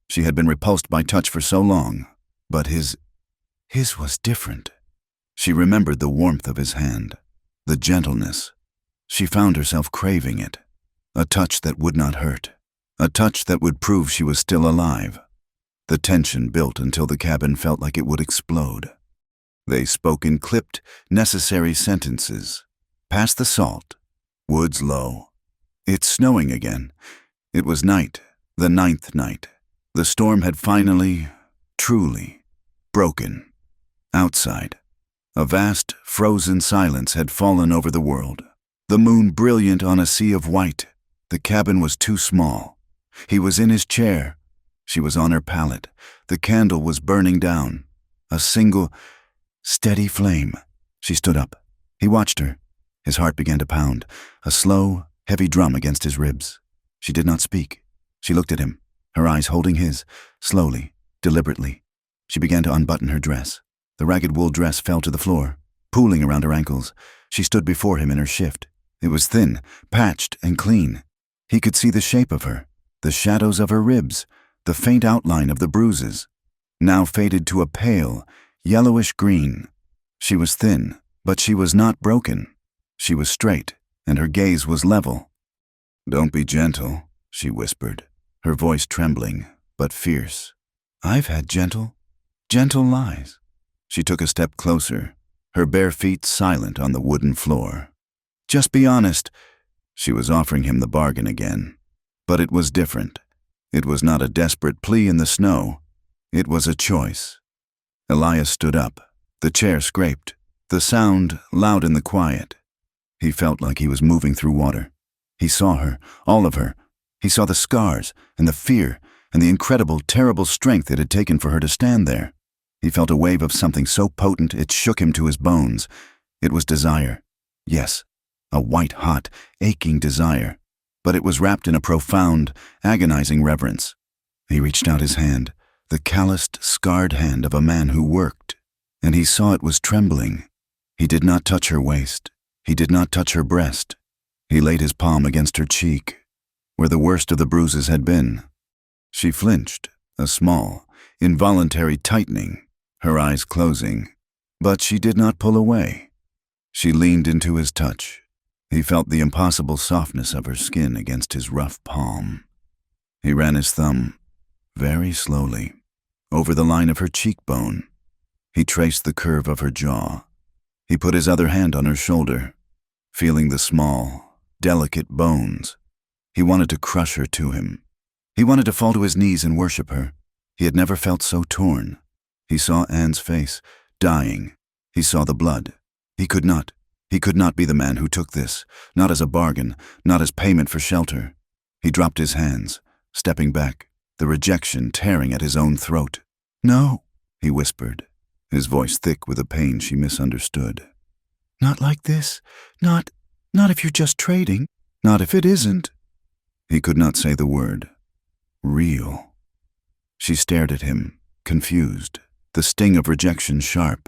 She had been repulsed by touch for so long, but his was different. She remembered the warmth of his hand, the gentleness. She found herself craving it, a touch that would not hurt, a touch that would prove she was still alive. The tension built until the cabin felt like it would explode. They spoke in clipped, necessary sentences. Past the salt, woods low. It's snowing again. It was night, the 9th night. The storm had finally, truly, broken. Outside, a vast, frozen silence had fallen over the world. The moon brilliant on a sea of white. The cabin was too small. He was in his chair. She was on her pallet. The candle was burning down. A single, steady flame. She stood up. He watched her. His heart began to pound, a slow, heavy drum against his ribs. She did not speak. She looked at him, her eyes holding his, slowly, deliberately. She began to unbutton her dress. The ragged wool dress fell to the floor, pooling around her ankles. She stood before him in her shift. It was thin, patched, and clean. He could see the shape of her, the shadows of her ribs, the faint outline of the bruises, now faded to a pale, yellowish green. She was thin, but she was not broken. She was straight, and her gaze was level. "Don't be gentle," she whispered, her voice trembling, but fierce. "I've had gentle lies." She took a step closer, her bare feet silent on the wooden floor. "Just be honest." She was offering him the bargain again. But it was different. It was not a desperate plea in the snow. It was a choice. Elias stood up. The chair scraped, the sound loud in the quiet. He felt like he was moving through water. He saw her, all of her. He saw the scars and the fear and the incredible, terrible strength it had taken for her to stand there. He felt a wave of something so potent it shook him to his bones. It was desire. Yes, a white-hot, aching desire. But it was wrapped in a profound, agonizing reverence. He reached out his hand, the calloused, scarred hand of a man who worked, and he saw it was trembling. He did not touch her waist. He did not touch her breast. He laid his palm against her cheek, where the worst of the bruises had been. She flinched, a small, involuntary tightening, her eyes closing, but she did not pull away. She leaned into his touch. He felt the impossible softness of her skin against his rough palm. He ran his thumb, very slowly, over the line of her cheekbone. He traced the curve of her jaw. He put his other hand on her shoulder, feeling the small, delicate bones. He wanted to crush her to him. He wanted to fall to his knees and worship her. He had never felt so torn. He saw Anne's face, dying. He saw the blood. He could not be the man who took this, not as a bargain, not as payment for shelter. He dropped his hands, stepping back, the rejection tearing at his own throat. "No," he whispered, his voice thick with a pain she misunderstood. "Not like this. Not if you're just trading. Not if it isn't." He could not say the word. Real. She stared at him, confused, the sting of rejection sharp.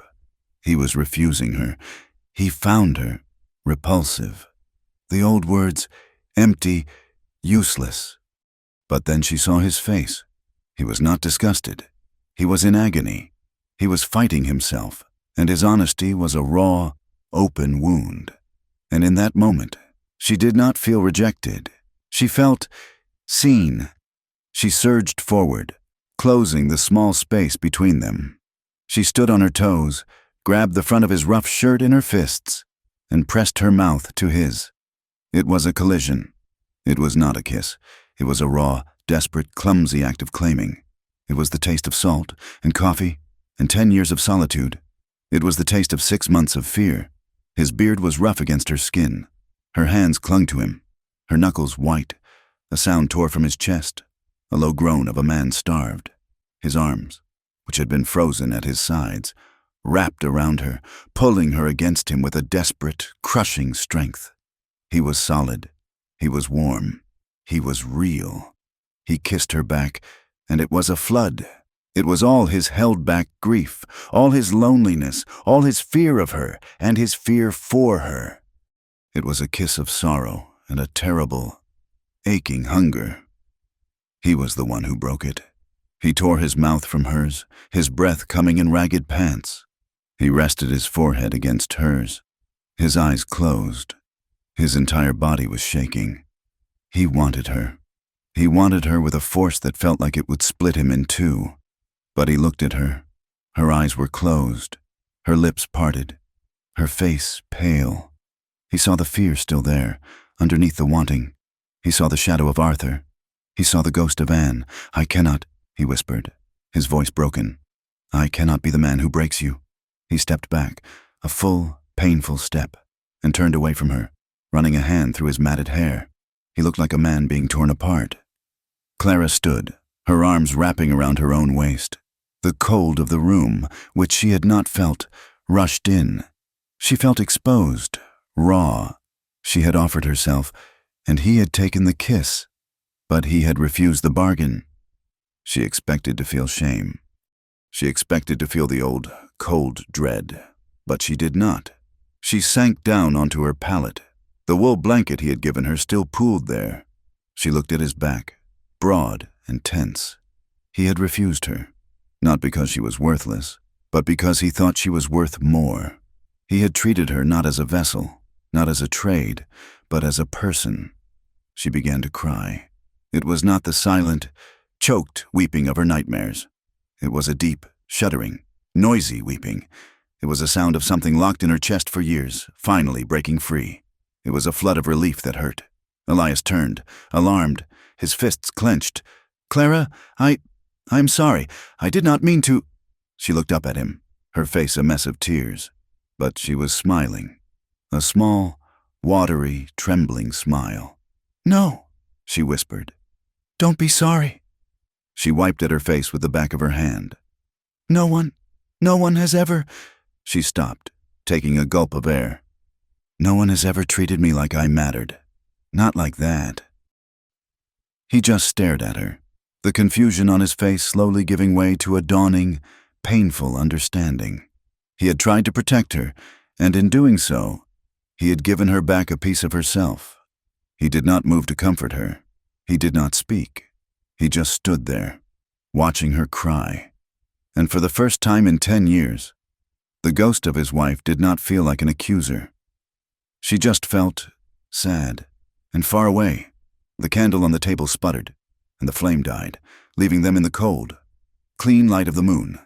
He was refusing her. He found her. repulsive. The old words, empty, useless. But then she saw his face. He was not disgusted. He was in agony. He was fighting himself, and his honesty was a raw, open wound. And in that moment, she did not feel rejected. She felt seen. She surged forward, closing the small space between them. She stood on her toes, grabbed the front of his rough shirt in her fists, and pressed her mouth to his. It was a collision. It was not a kiss. It was a raw, desperate, clumsy act of claiming. It was the taste of salt and coffee and 10 years of solitude. It was the taste of 6 months of fear. His beard was rough against her skin. Her hands clung to him, her knuckles white. A sound tore from his chest, a low groan of a man starved. His arms, which had been frozen at his sides, wrapped around her, pulling her against him with a desperate, crushing strength. He was solid. He was warm. He was real. He kissed her back, and it was a flood. It was all his held-back grief, all his loneliness, all his fear of her, and his fear for her. It was a kiss of sorrow and a terrible, aching hunger. He was the one who broke it. He tore his mouth from hers, his breath coming in ragged pants. He rested his forehead against hers. His eyes closed. His entire body was shaking. He wanted her. He wanted her with a force that felt like it would split him in two. But he looked at her. Her eyes were closed, her lips parted, her face pale. He saw the fear still there, underneath the wanting. He saw the shadow of Arthur. He saw the ghost of Anne. "I cannot," he whispered, his voice broken. "I cannot be the man who breaks you." He stepped back, a full, painful step, and turned away from her, running a hand through his matted hair. He looked like a man being torn apart. Clara stood, her arms wrapping around her own waist. The cold of the room, which she had not felt, rushed in. She felt exposed, raw. She had offered herself, and he had taken the kiss, but he had refused the bargain. She expected to feel shame. She expected to feel the old, cold dread, but she did not. She sank down onto her pallet. The wool blanket he had given her still pooled there. She looked at his back, broad and tense. He had refused her, not because she was worthless, but because he thought she was worth more. He had treated her not as a vessel, not as a trade, but as a person. She began to cry. It was not the silent, choked weeping of her nightmares. It was a deep, shuddering, noisy weeping. It was a sound of something locked in her chest for years, finally breaking free. It was a flood of relief that hurt. Elias turned, alarmed, his fists clenched. "Clara, I'm sorry. I did not mean to—" She looked up at him, her face a mess of tears. But she was smiling. A small, watery, trembling smile. "No," she whispered. "Don't be sorry." She wiped at her face with the back of her hand. No one has ever—" She stopped, taking a gulp of air. "No one has ever treated me like I mattered. Not like that." He just stared at her, the confusion on his face slowly giving way to a dawning, painful understanding. He had tried to protect her, and in doing so, he had given her back a piece of herself. He did not move to comfort her. He did not speak. He just stood there, watching her cry. And for the first time in 10 years, the ghost of his wife did not feel like an accuser. She just felt sad and far away. The candle on the table sputtered, and the flame died, leaving them in the cold, clean light of the moon.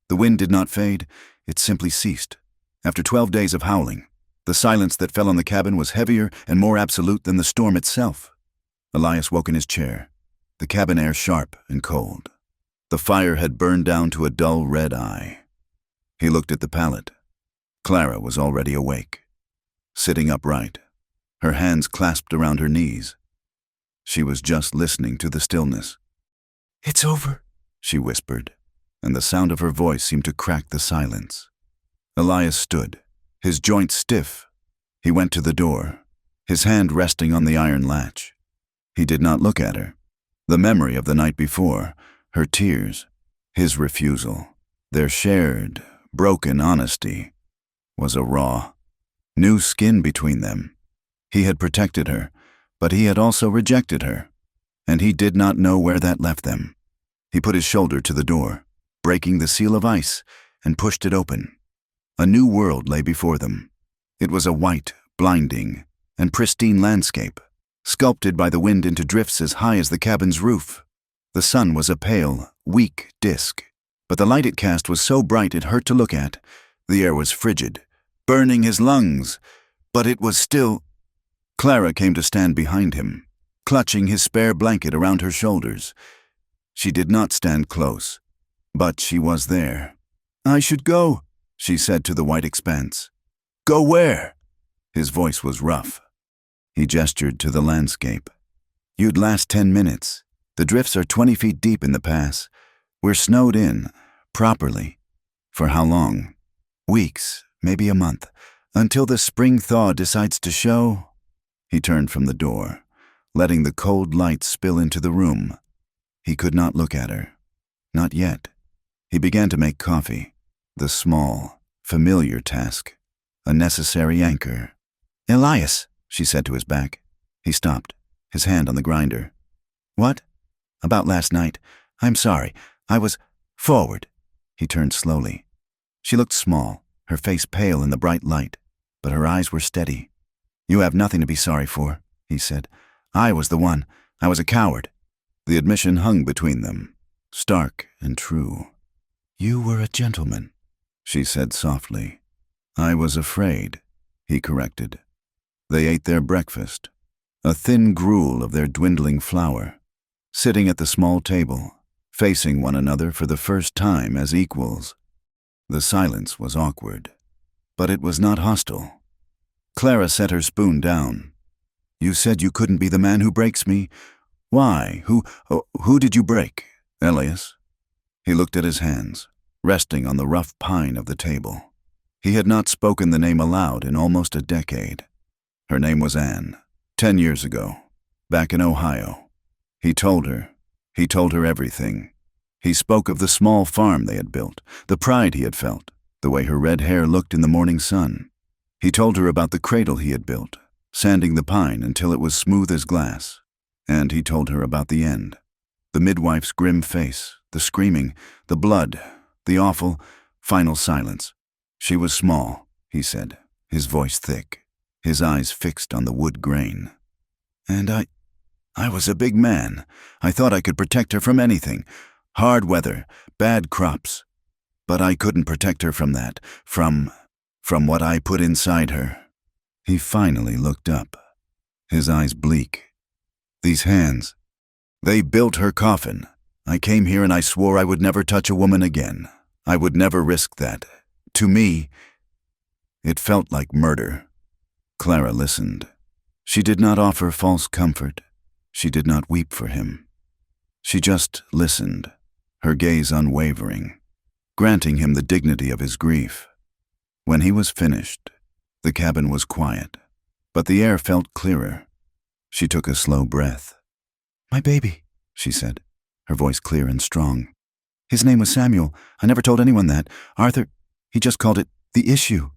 The wind did not fade, it simply ceased. After 12 days of howling, the silence that fell on the cabin was heavier and more absolute than the storm itself. Elias woke in his chair, the cabin air sharp and cold. The fire had burned down to a dull red eye. He looked at the pallet. Clara was already awake, sitting upright, her hands clasped around her knees. She was just listening to the stillness. "It's over," she whispered, and the sound of her voice seemed to crack the silence. Elias stood, his joints stiff. He went to the door, his hand resting on the iron latch. He did not look at her. The memory of the night before, her tears, his refusal, their shared, broken honesty, was a raw, New skin between them. He had protected her, but he had also rejected her, and he did not know where that left them. He put his shoulder to the door, breaking the seal of ice, and pushed it open. A new world lay before them. It was a white, blinding, and pristine landscape, sculpted by the wind into drifts as high as the cabin's roof. The sun was a pale, weak disk, but the light it cast was so bright it hurt to look at. The air was frigid, burning his lungs, but it was still. Clara came to stand behind him, clutching his spare blanket around her shoulders. She did not stand close, but she was there. "I should go," she said to the white expanse. "Go where?" His voice was rough. He gestured to the landscape. "You'd last 10 minutes. The drifts are 20 feet deep in the pass. We're snowed in, properly. For how long? Weeks, maybe a month, until the spring thaw decides to show." He turned from the door, letting the cold light spill into the room. He could not look at her. Not yet. He began to make coffee, the small, familiar task, a necessary anchor. "Elias," she said to his back. He stopped, his hand on the grinder. "What?" "About last night. I'm sorry. I was forward." He turned slowly. She looked small, her face pale in the bright light, but her eyes were steady. "You have nothing to be sorry for," he said. "I was the one. I was a coward." The admission hung between them, stark and true. "You were a gentleman," she said softly. "I was afraid," he corrected. They ate their breakfast, a thin gruel of their dwindling flour, sitting at the small table, facing one another for the first time as equals. The silence was awkward, but it was not hostile. Clara set her spoon down. "You said you couldn't be the man who breaks me. Why? Who did you break? Elias?" He looked at his hands, resting on the rough pine of the table. He had not spoken the name aloud in almost a decade. Her name was Anne, 10 years ago, back in Ohio. He told her everything. He spoke of the small farm they had built, the pride he had felt, the way her red hair looked in the morning sun. He told her about the cradle he had built, sanding the pine until it was smooth as glass. And he told her about the end, the midwife's grim face, the screaming, the blood, the awful, final silence. She was small, he said, his voice thick, his eyes fixed on the wood grain. "And I was a big man. I thought I could protect her from anything. Hard weather, bad crops. But I couldn't protect her from that, from what I put inside her." He finally looked up, his eyes bleak. "These hands, they built her coffin. I came here and I swore I would never touch a woman again. I would never risk that. To me, it felt like murder." Clara listened. She did not offer false comfort. She did not weep for him. She just listened, her gaze unwavering, granting him the dignity of his grief. When he was finished, the cabin was quiet, but the air felt clearer. She took a slow breath. "My baby," she said, her voice clear and strong. "His name was Samuel. I never told anyone that. Arthur, he just called it the issue."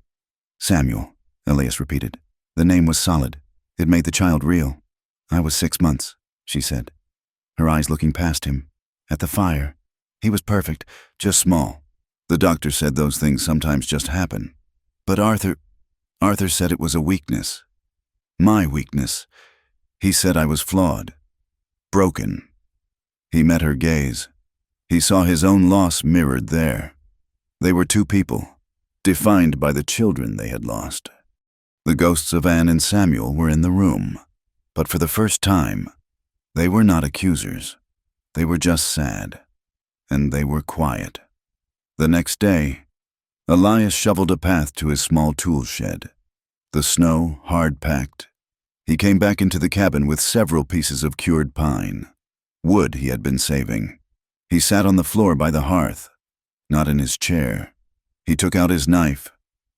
"Samuel," Elias repeated. The name was solid. It made the child real. "I was 6 months," she said, her eyes looking past him, at the fire. "He was perfect, just small. The doctor said those things sometimes just happen. But Arthur said it was a weakness. My weakness. He said I was flawed, broken." He met her gaze. He saw his own loss mirrored there. They were two people, defined by the children they had lost. The ghosts of Anne and Samuel were in the room, but for the first time, they were not accusers. They were just sad, and they were quiet. The next day, Elias shoveled a path to his small tool shed. The snow, hard-packed. He came back into the cabin with several pieces of cured pine, wood he had been saving. He sat on the floor by the hearth, not in his chair. He took out his knife,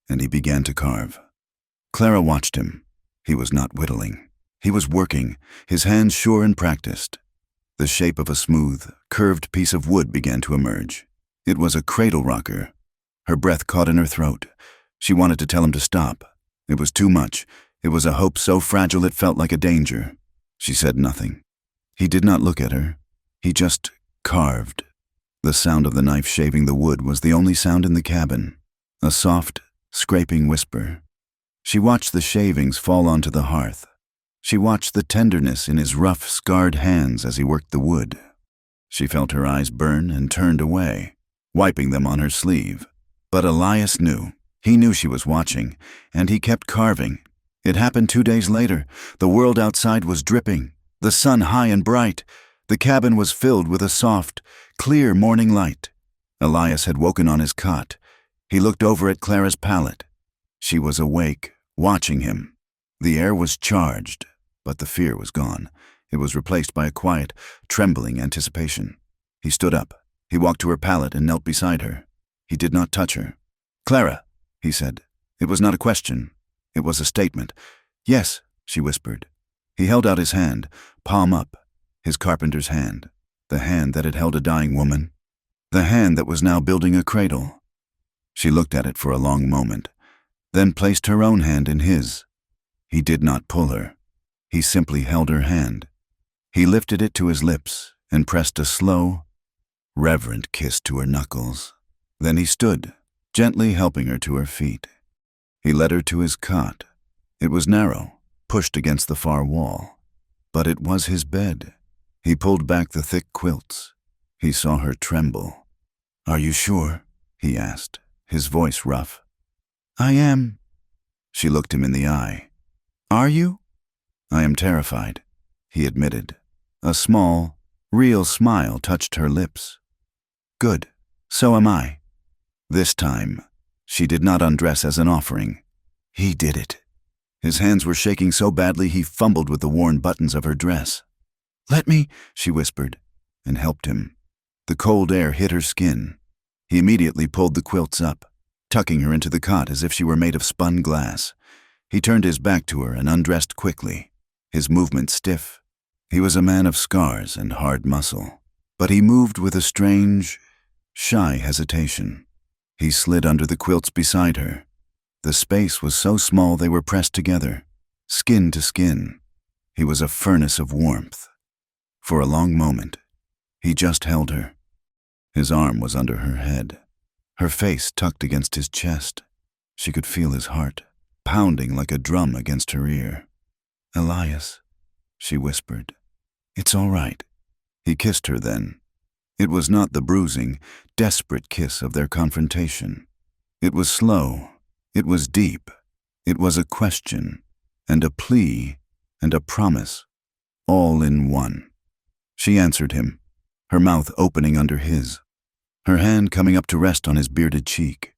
and he began to carve. Clara watched him. He was not whittling. He was working, his hands sure and practiced. The shape of a smooth, curved piece of wood began to emerge. It was a cradle rocker. Her breath caught in her throat. She wanted to tell him to stop, It was too much. It was a hope so fragile it felt like a danger. She said nothing. He did not look at her. He just carved. The sound of the knife shaving the wood was the only sound in the cabin, a soft, scraping whisper. She watched the shavings fall onto the hearth. She watched the tenderness in his rough, scarred hands as he worked the wood. She felt her eyes burn and turned away, wiping them on her sleeve. But Elias knew. He knew she was watching, and he kept carving. It happened 2 days later. The world outside was dripping, the sun high and bright. The cabin was filled with a soft, clear morning light. Elias had woken on his cot. He looked over at Clara's pallet. She was awake, watching him. The air was charged, but the fear was gone. It was replaced by a quiet, trembling anticipation. He stood up. He walked to her pallet and knelt beside her. He did not touch her. "Clara," he said. It was not a question. It was a statement. "Yes," she whispered. He held out his hand, palm up, his carpenter's hand, the hand that had held a dying woman, the hand that was now building a cradle. She looked at it for a long moment, then placed her own hand in his. He did not pull her. He simply held her hand. He lifted it to his lips and pressed a slow, reverent kiss to her knuckles. Then he stood, gently helping her to her feet. He led her to his cot. It was narrow, pushed against the far wall, but it was his bed. He pulled back the thick quilts. He saw her tremble. "Are you sure?" he asked, his voice rough. "I am." She looked him in the eye. "Are you?" "I am terrified," he admitted. A small, real smile touched her lips. "Good. So am I." This time, she did not undress as an offering. He did it. His hands were shaking so badly he fumbled with the worn buttons of her dress. "Let me," she whispered, and helped him. The cold air hit her skin. He immediately pulled the quilts up, tucking her into the cot as if she were made of spun glass. He turned his back to her and undressed quickly, his movement stiff. He was a man of scars and hard muscle, but he moved with a strange, shy hesitation. He slid under the quilts beside her. The space was so small they were pressed together, skin to skin. He was a furnace of warmth. For a long moment, he just held her. His arm was under her head, her face tucked against his chest. She could feel his heart, pounding like a drum against her ear. "Elias," she whispered. "It's all right." He kissed her then. It was not the bruising, desperate kiss of their confrontation. It was slow. It was deep. It was a question, and a plea, and a promise, all in one. She answered him, her mouth opening under his, her hand coming up to rest on his bearded cheek.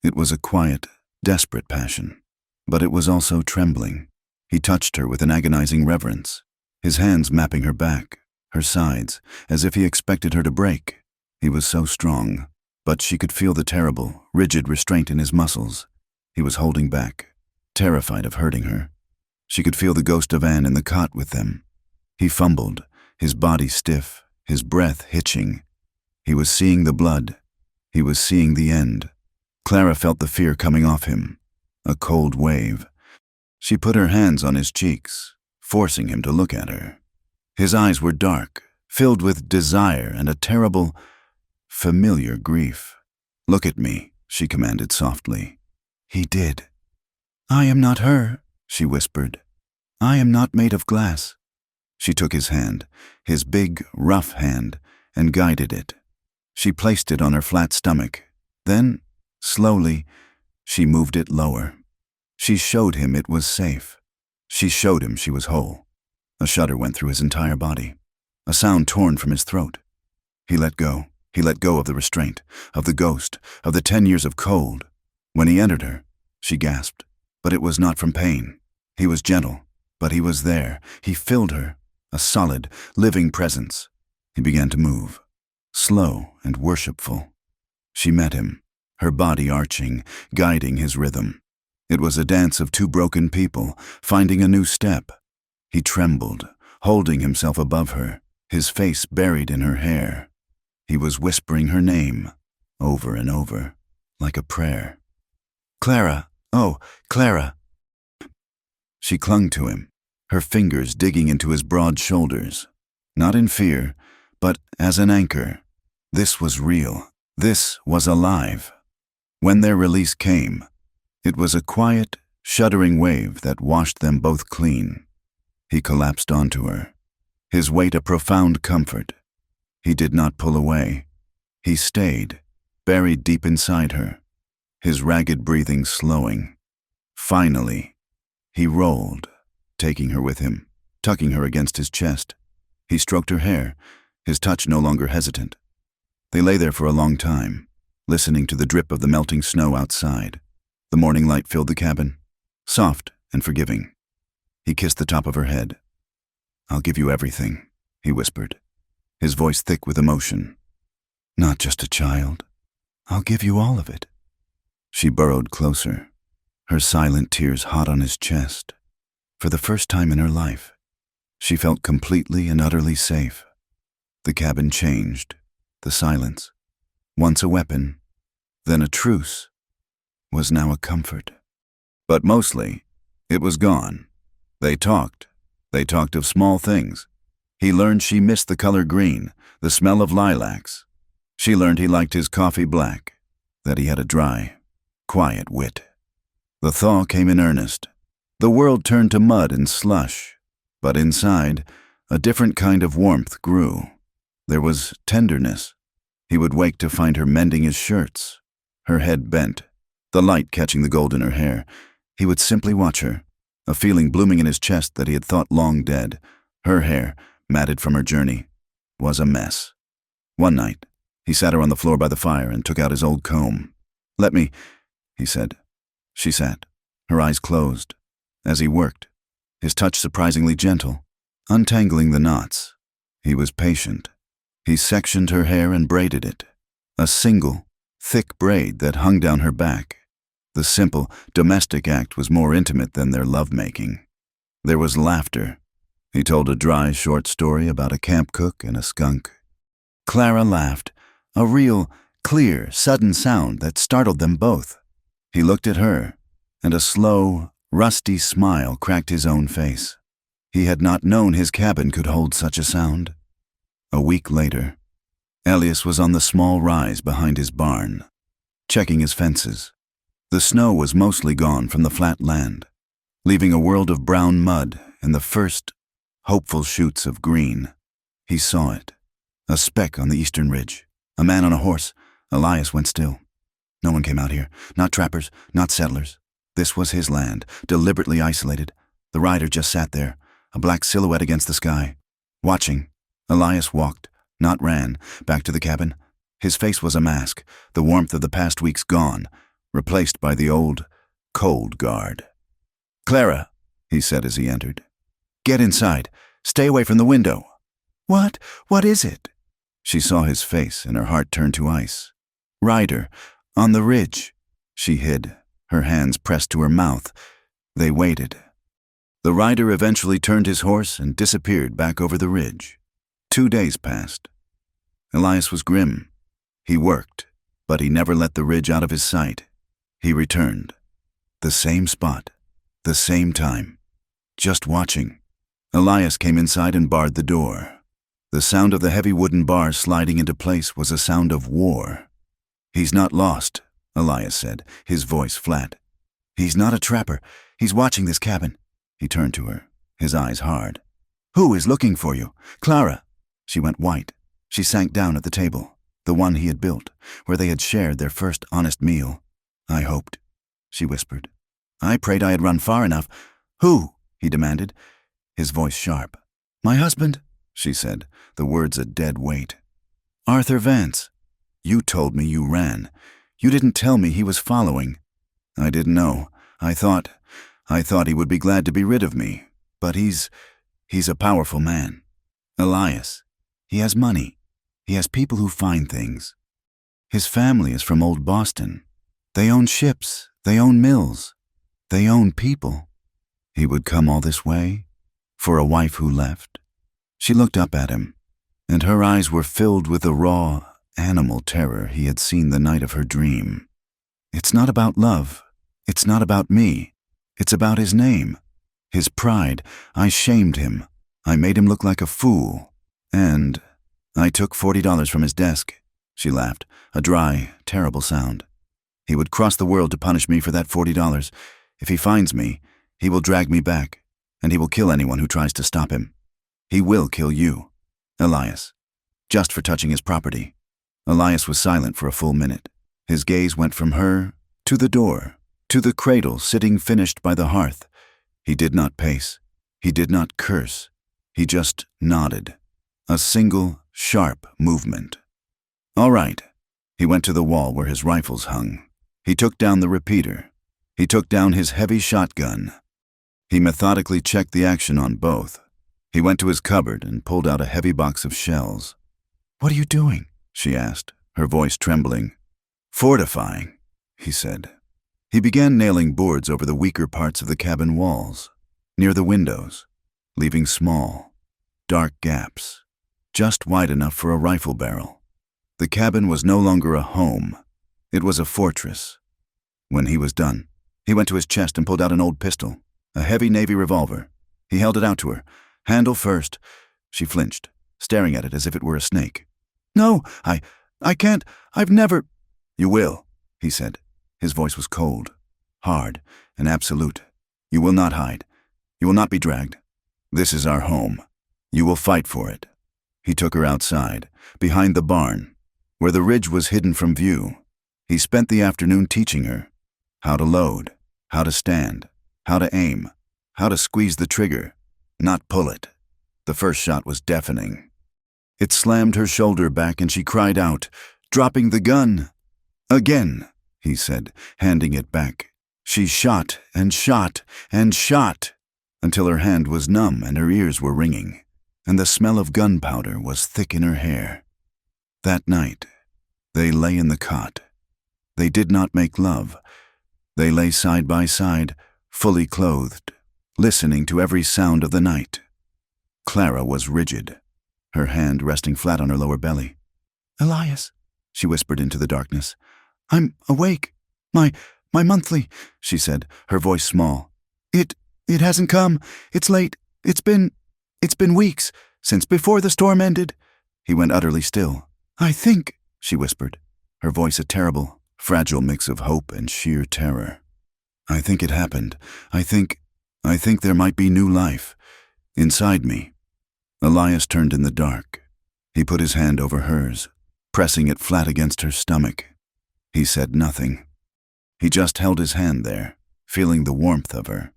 It was a quiet, desperate passion, but it was also trembling. He touched her with an agonizing reverence, his hands mapping her back, her sides, as if he expected her to break. He was so strong, but she could feel the terrible, rigid restraint in his muscles. He was holding back, terrified of hurting her. She could feel the ghost of Anne in the cot with them. He fumbled, his body stiff, his breath hitching. He was seeing the blood. He was seeing the end. Clara felt the fear coming off him, a cold wave. She put her hands on his cheeks, forcing him to look at her. His eyes were dark, filled with desire and a terrible, familiar grief. "Look at me," she commanded softly. He did. "I am not her," she whispered. "I am not made of glass." She took his hand, his big, rough hand, and guided it. She placed it on her flat stomach. Then, slowly, she moved it lower. She showed him it was safe. She showed him she was whole. A shudder went through his entire body, a sound torn from his throat. He let go. He let go of the restraint, of the ghost, of the 10 years of cold. When he entered her, she gasped, but it was not from pain. He was gentle, but he was there. He filled her, a solid, living presence. He began to move, slow and worshipful. She met him, her body arching, guiding his rhythm. It was a dance of two broken people, finding a new step. He trembled, holding himself above her, his face buried in her hair. He was whispering her name, over and over, like a prayer. "Clara, oh, Clara." She clung to him, her fingers digging into his broad shoulders, not in fear, but as an anchor. This was real. This was alive. When their release came, it was a quiet, shuddering wave that washed them both clean. He collapsed onto her, his weight a profound comfort. He did not pull away. He stayed, buried deep inside her, his ragged breathing slowing. Finally, he rolled, taking her with him, tucking her against his chest. He stroked her hair, his touch no longer hesitant. They lay there for a long time, listening to the drip of the melting snow outside. The morning light filled the cabin, soft and forgiving. He kissed the top of her head. "I'll give you everything," he whispered, his voice thick with emotion. "Not just a child. I'll give you all of it." She burrowed closer, her silent tears hot on his chest. For the first time in her life, she felt completely and utterly safe. The cabin changed. The silence, once a weapon, then a truce, was now a comfort. But mostly, it was gone. They talked. They talked of small things. He learned she missed the color green, the smell of lilacs. She learned he liked his coffee black, that he had a dry, quiet wit. The thaw came in earnest. The world turned to mud and slush, but inside, a different kind of warmth grew. There was tenderness. He would wake to find her mending his shirts, her head bent, the light catching the gold in her hair. He would simply watch her, a feeling blooming in his chest that he had thought long dead. Her hair, matted from her journey, was a mess. One night, he sat her on the floor by the fire and took out his old comb. "Let me," he said. She sat, her eyes closed, as he worked, his touch surprisingly gentle, untangling the knots. He was patient. He sectioned her hair and braided it, a single, thick braid that hung down her back. The simple, domestic act was more intimate than their lovemaking. There was laughter. He told a dry, short story about a camp cook and a skunk. Clara laughed, a real, clear, sudden sound that startled them both. He looked at her, and a slow, rusty smile cracked his own face. He had not known his cabin could hold such a sound. A week later, Elias was on the small rise behind his barn, checking his fences. The snow was mostly gone from the flat land, leaving a world of brown mud and the first, hopeful shoots of green. He saw it, a speck on the eastern ridge, a man on a horse. Elias went still. No one came out here, not trappers, not settlers. This was his land, deliberately isolated. The rider just sat there, a black silhouette against the sky, watching. Elias walked, not ran, back to the cabin. His face was a mask, the warmth of the past weeks gone, replaced by the old, cold guard. "Clara," he said as he entered. "Get inside. Stay away from the window." "What? What is it?" She saw his face and her heart turned to ice. "Rider, on the ridge." She hid, her hands pressed to her mouth. They waited. The rider eventually turned his horse and disappeared back over the ridge. 2 days passed. Elias was grim. He worked, but he never let the ridge out of his sight. He returned. The same spot, the same time, just watching. Elias came inside and barred the door. The sound of the heavy wooden bars sliding into place was a sound of war. "He's not lost," Elias said, his voice flat. "He's not a trapper. He's watching this cabin." He turned to her, his eyes hard. "Who is looking for you?" "Clara." She went white. She sank down at the table, the one he had built, where they had shared their first honest meal. "I hoped," she whispered. "I prayed I had run far enough." "Who?" he demanded, his voice sharp. "My husband," she said, the words a dead weight. "Arthur Vance. You told me you ran. You didn't tell me he was following." "I didn't know. I thought he would be glad to be rid of me. But he's a powerful man. Elias. He has money. He has people who find things. His family is from old Boston. They own ships. They own mills. They own people. He would come all this way? For a wife who left?" She looked up at him, and her eyes were filled with the raw, animal terror he had seen the night of her dream. "It's not about love. It's not about me. It's about his name. His pride, I shamed him. I made him look like a fool. And I took $40 from his desk. She laughed, a dry, terrible sound. He would cross the world to punish me for that $40. If he finds me, he will drag me back, and he will kill anyone who tries to stop him. He will kill you, Elias, just for touching his property. Elias was silent for a full minute. His gaze went from her to the door, to the cradle sitting finished by the hearth. He did not pace. He did not curse. He just nodded. A single, sharp movement. All right. He went to the wall where his rifles hung. He took down the repeater. He took down his heavy shotgun. He methodically checked the action on both. He went to his cupboard and pulled out a heavy box of shells. "What are you doing?" she asked, her voice trembling. "Fortifying," he said. He began nailing boards over the weaker parts of the cabin walls, near the windows, leaving small, dark gaps, just wide enough for a rifle barrel. The cabin was no longer a home. It was a fortress. When he was done, he went to his chest and pulled out an old pistol, a heavy Navy revolver. He held it out to her, handle first. She flinched, staring at it as if it were a snake. "No, I can't. I've never—" "You will," he said. His voice was cold, hard, and absolute. "You will not hide. You will not be dragged. This is our home. You will fight for it." He took her outside, behind the barn, where the ridge was hidden from view. He spent the afternoon teaching her how to load, how to stand, how to aim, how to squeeze the trigger, not pull it. The first shot was deafening. It slammed her shoulder back and she cried out, dropping the gun. "Again," he said, handing it back. She shot and shot and shot until her hand was numb and her ears were ringing, and the smell of gunpowder was thick in her hair. That night, they lay in the cot. They did not make love. They lay side by side, fully clothed, listening to every sound of the night. Clara was rigid, her hand resting flat on her lower belly. "Elias," she whispered into the darkness. "I'm awake. My monthly," she said, her voice small. It hasn't come. It's late. It's been weeks, since before the storm ended." He went utterly still. "I think," she whispered, her voice a terrible, fragile mix of hope and sheer terror. "I think it happened. I think there might be new life. Inside me." Elias turned in the dark. He put his hand over hers, pressing it flat against her stomach. He said nothing. He just held his hand there, feeling the warmth of her,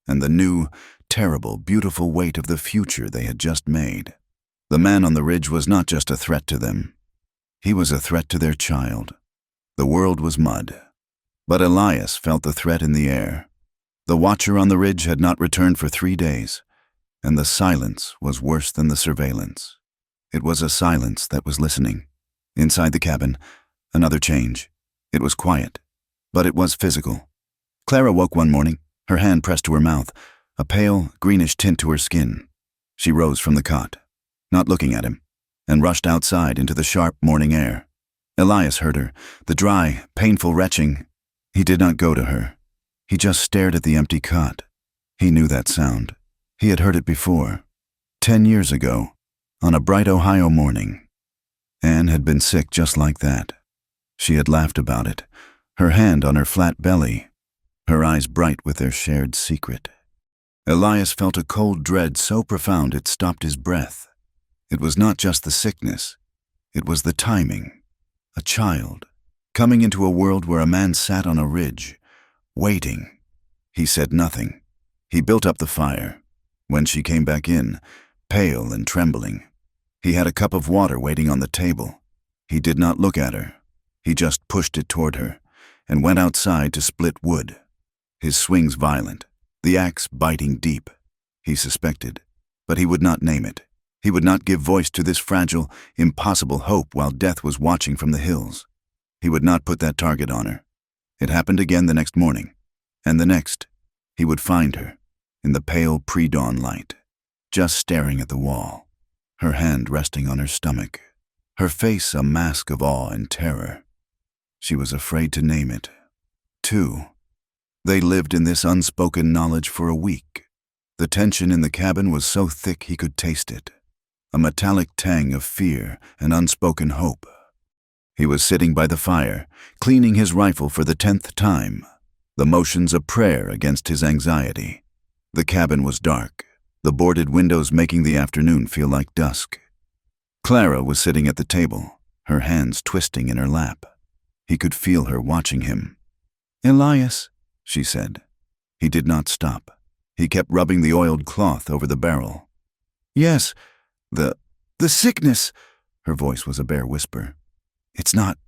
and the new, terrible, beautiful weight of the future they had just made. The man on the ridge was not just a threat to them. He was a threat to their child. The world was mud. But Elias felt the threat in the air. The watcher on the ridge had not returned for 3 days, and the silence was worse than the surveillance. It was a silence that was listening. Inside the cabin, another change. It was quiet, but it was physical. Clara woke one morning, her hand pressed to her mouth, a pale, greenish tint to her skin. She rose from the cot, not looking at him, and rushed outside into the sharp morning air. Elias heard her, the dry, painful retching. He did not go to her. He just stared at the empty cot. He knew that sound. He had heard it before. 10 years ago, on a bright Ohio morning. Anne had been sick just like that. She had laughed about it, her hand on her flat belly, her eyes bright with their shared secret. Elias felt a cold dread so profound it stopped his breath. It was not just the sickness. It was the timing. A child, coming into a world where a man sat on a ridge, waiting. He said nothing. He built up the fire. When she came back in, pale and trembling, he had a cup of water waiting on the table. He did not look at her. He just pushed it toward her and went outside to split wood. His swings violent, the axe biting deep. He suspected, but he would not name it. He would not give voice to this fragile, impossible hope while death was watching from the hills. He would not put that target on her. It happened again the next morning, and the next. He would find her, in the pale pre-dawn light, just staring at the wall, her hand resting on her stomach, her face a mask of awe and terror. She was afraid to name it. 2. They lived in this unspoken knowledge for a week. The tension in the cabin was so thick he could taste it, a metallic tang of fear and unspoken hope. He was sitting by the fire, cleaning his rifle for the 10th time, the motions a prayer against his anxiety. The cabin was dark, the boarded windows making the afternoon feel like dusk. Clara was sitting at the table, her hands twisting in her lap. He could feel her watching him. "Elias," she said. He did not stop. He kept rubbing the oiled cloth over the barrel. "Yes, the sickness," her voice was a bare whisper. It's not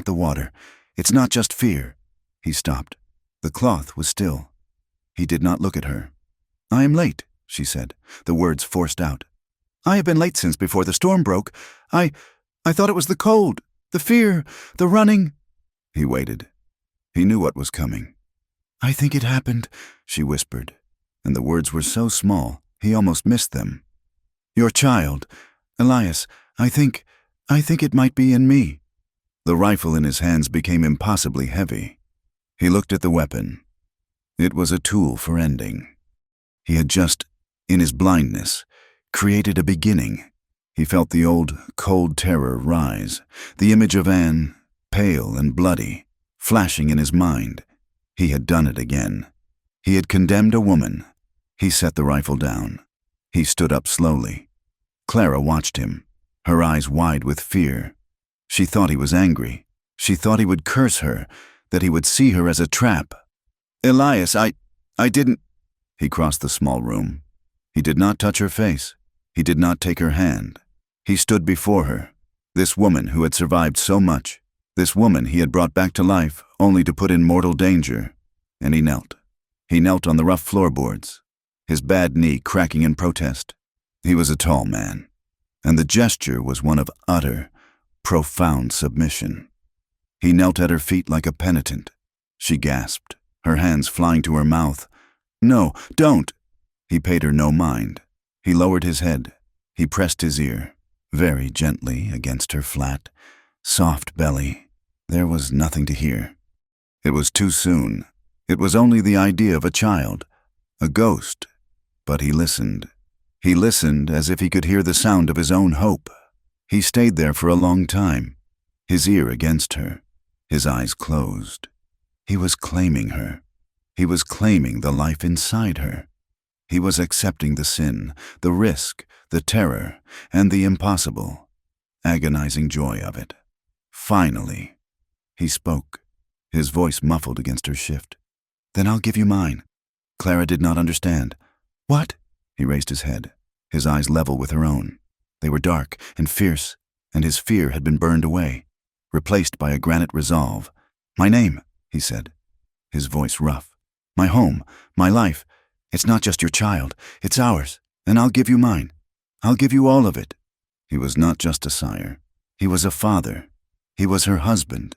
the water. It's not just fear." He stopped. The cloth was still. He did not look at her. "I am late," she said, the words forced out. "I have been late since before the storm broke. I thought it was the cold, the fear, the running." He waited. He knew what was coming. "I think it happened," she whispered, and the words were so small he almost missed them. "Your child, Elias, I think it might be in me." The rifle in his hands became impossibly heavy. He looked at the weapon. It was a tool for ending. He had just, in his blindness, created a beginning. He felt the old, cold terror rise, the image of Anne, pale and bloody, flashing in his mind. He had done it again. He had condemned a woman. He set the rifle down. He stood up slowly. Clara watched him, her eyes wide with fear. She thought he was angry. She thought he would curse her, that he would see her as a trap. "Elias, I didn't—" He crossed the small room. He did not touch her face. He did not take her hand. He stood before her, this woman who had survived so much, this woman he had brought back to life only to put in mortal danger, and he knelt. He knelt on the rough floorboards, his bad knee cracking in protest. He was a tall man, and the gesture was one of utter, profound submission. He knelt at her feet like a penitent. She gasped, her hands flying to her mouth. "No, don't!" He paid her no mind. He lowered his head. He pressed his ear, very gently, against her flat, soft belly. There was nothing to hear. It was too soon. It was only the idea of a child, a ghost. But he listened. He listened as if he could hear the sound of his own hope. He stayed there for a long time, his ear against her, his eyes closed. He was claiming her. He was claiming the life inside her. He was accepting the sin, the risk, the terror, and the impossible, agonizing joy of it. Finally, he spoke, his voice muffled against her shift. "Then I'll give you mine." Clara did not understand. "What?" He raised his head, his eyes level with her own. They were dark and fierce, and his fear had been burned away, replaced by a granite resolve. "My name," he said, his voice rough. "My home, my life. It's not just your child, it's ours, and I'll give you mine. I'll give you all of it." He was not just a sire. He was a father. He was her husband.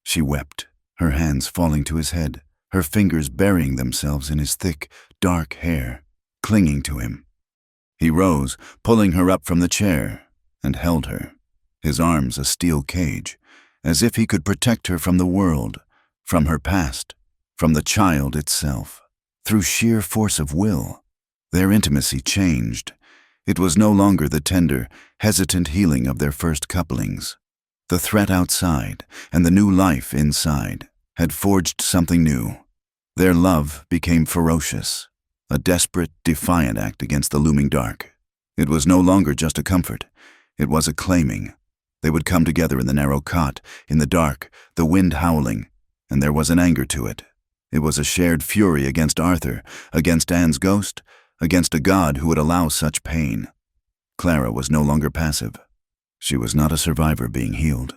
She wept, her hands falling to his head, her fingers burying themselves in his thick, dark hair, clinging to him. He rose, pulling her up from the chair, and held her, his arms a steel cage, as if he could protect her from the world, from her past, from the child itself. Through sheer force of will, their intimacy changed. It was no longer the tender, hesitant healing of their first couplings. The threat outside and the new life inside had forged something new. Their love became ferocious, a desperate, defiant act against the looming dark. It was no longer just a comfort. It was a claiming. They would come together in the narrow cot, in the dark, the wind howling, and there was an anger to it. It was a shared fury against Arthur, against Anne's ghost, against a God who would allow such pain. Clara was no longer passive. She was not a survivor being healed.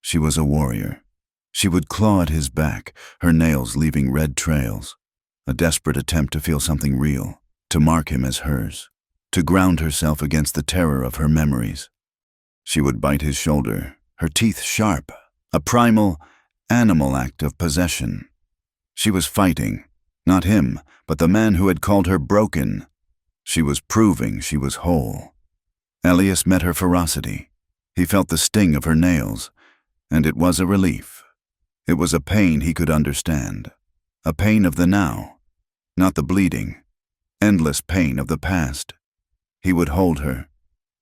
She was a warrior. She would claw at his back, her nails leaving red trails. A desperate attempt to feel something real, to mark him as hers, to ground herself against the terror of her memories. She would bite his shoulder, her teeth sharp, a primal, animal act of possession. She was fighting, not him, but the man who had called her broken. She was proving she was whole. Elias met her ferocity. He felt the sting of her nails, and it was a relief. It was a pain he could understand, a pain of the now, not the bleeding, endless pain of the past. He would hold her,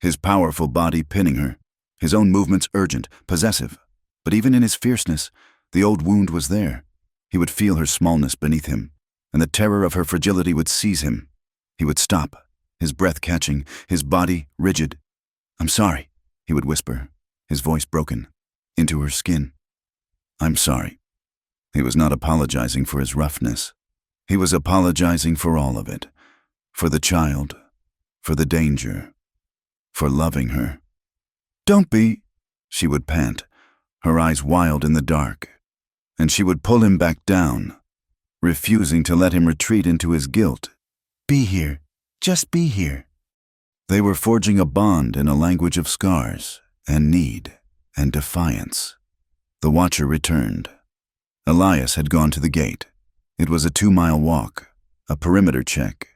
his powerful body pinning her, his own movements urgent, possessive. But even in his fierceness, the old wound was there. He would feel her smallness beneath him, and the terror of her fragility would seize him. He would stop, his breath catching, his body rigid. "I'm sorry," he would whisper, his voice broken, into her skin. "I'm sorry." He was not apologizing for his roughness. He was apologizing for all of it. For the child, for the danger, for loving her. "Don't be," she would pant, her eyes wild in the dark, and she would pull him back down, refusing to let him retreat into his guilt. "Be here. Just be here." They were forging a bond in a language of scars and need and defiance. The watcher returned. Elias had gone to the gate. It was a 2-mile walk, a perimeter check.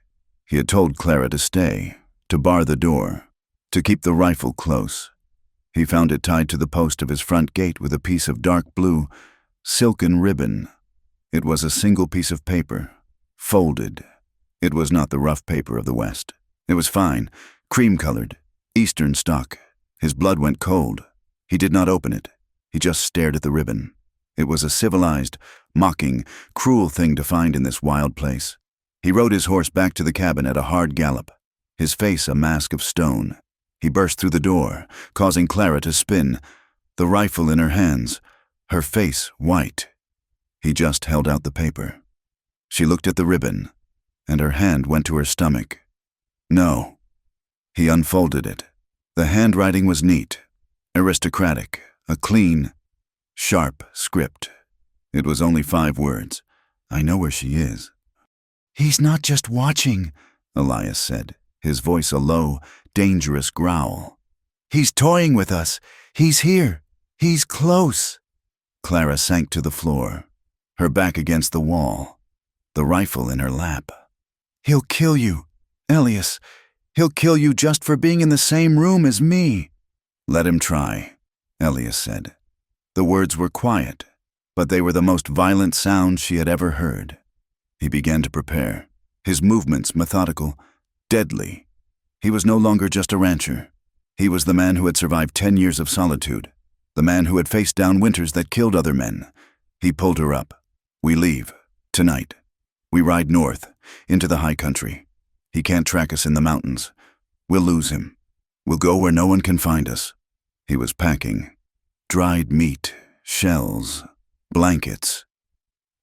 He had told Clara to stay, to bar the door, to keep the rifle close. He found it tied to the post of his front gate with a piece of dark blue, silken ribbon. It was a single piece of paper, folded. It was not the rough paper of the West. It was fine, cream-colored, Eastern stock. His blood went cold. He did not open it. He just stared at the ribbon. It was a civilized, mocking, cruel thing to find in this wild place. He rode his horse back to the cabin at a hard gallop, his face a mask of stone. He burst through the door, causing Clara to spin, the rifle in her hands, her face white. He just held out the paper. She looked at the ribbon, and her hand went to her stomach. "No." He unfolded it. The handwriting was neat, aristocratic, a clean, sharp script. It was only 5 words. "I know where she is." "He's not just watching," Elias said, his voice a low, dangerous growl. "He's toying with us. He's here. He's close." Clara sank to the floor, her back against the wall, the rifle in her lap. "He'll kill you, Elias. He'll kill you just for being in the same room as me." "Let him try," Elias said. The words were quiet, but they were the most violent sounds she had ever heard. He began to prepare, his movements methodical, deadly. He was no longer just a rancher. He was the man who had survived 10 years of solitude, the man who had faced down winters that killed other men. He pulled her up. "We leave, tonight. We ride north, into the high country. He can't track us in the mountains. We'll lose him. We'll go where no one can find us." He was packing. Dried meat, shells, blankets.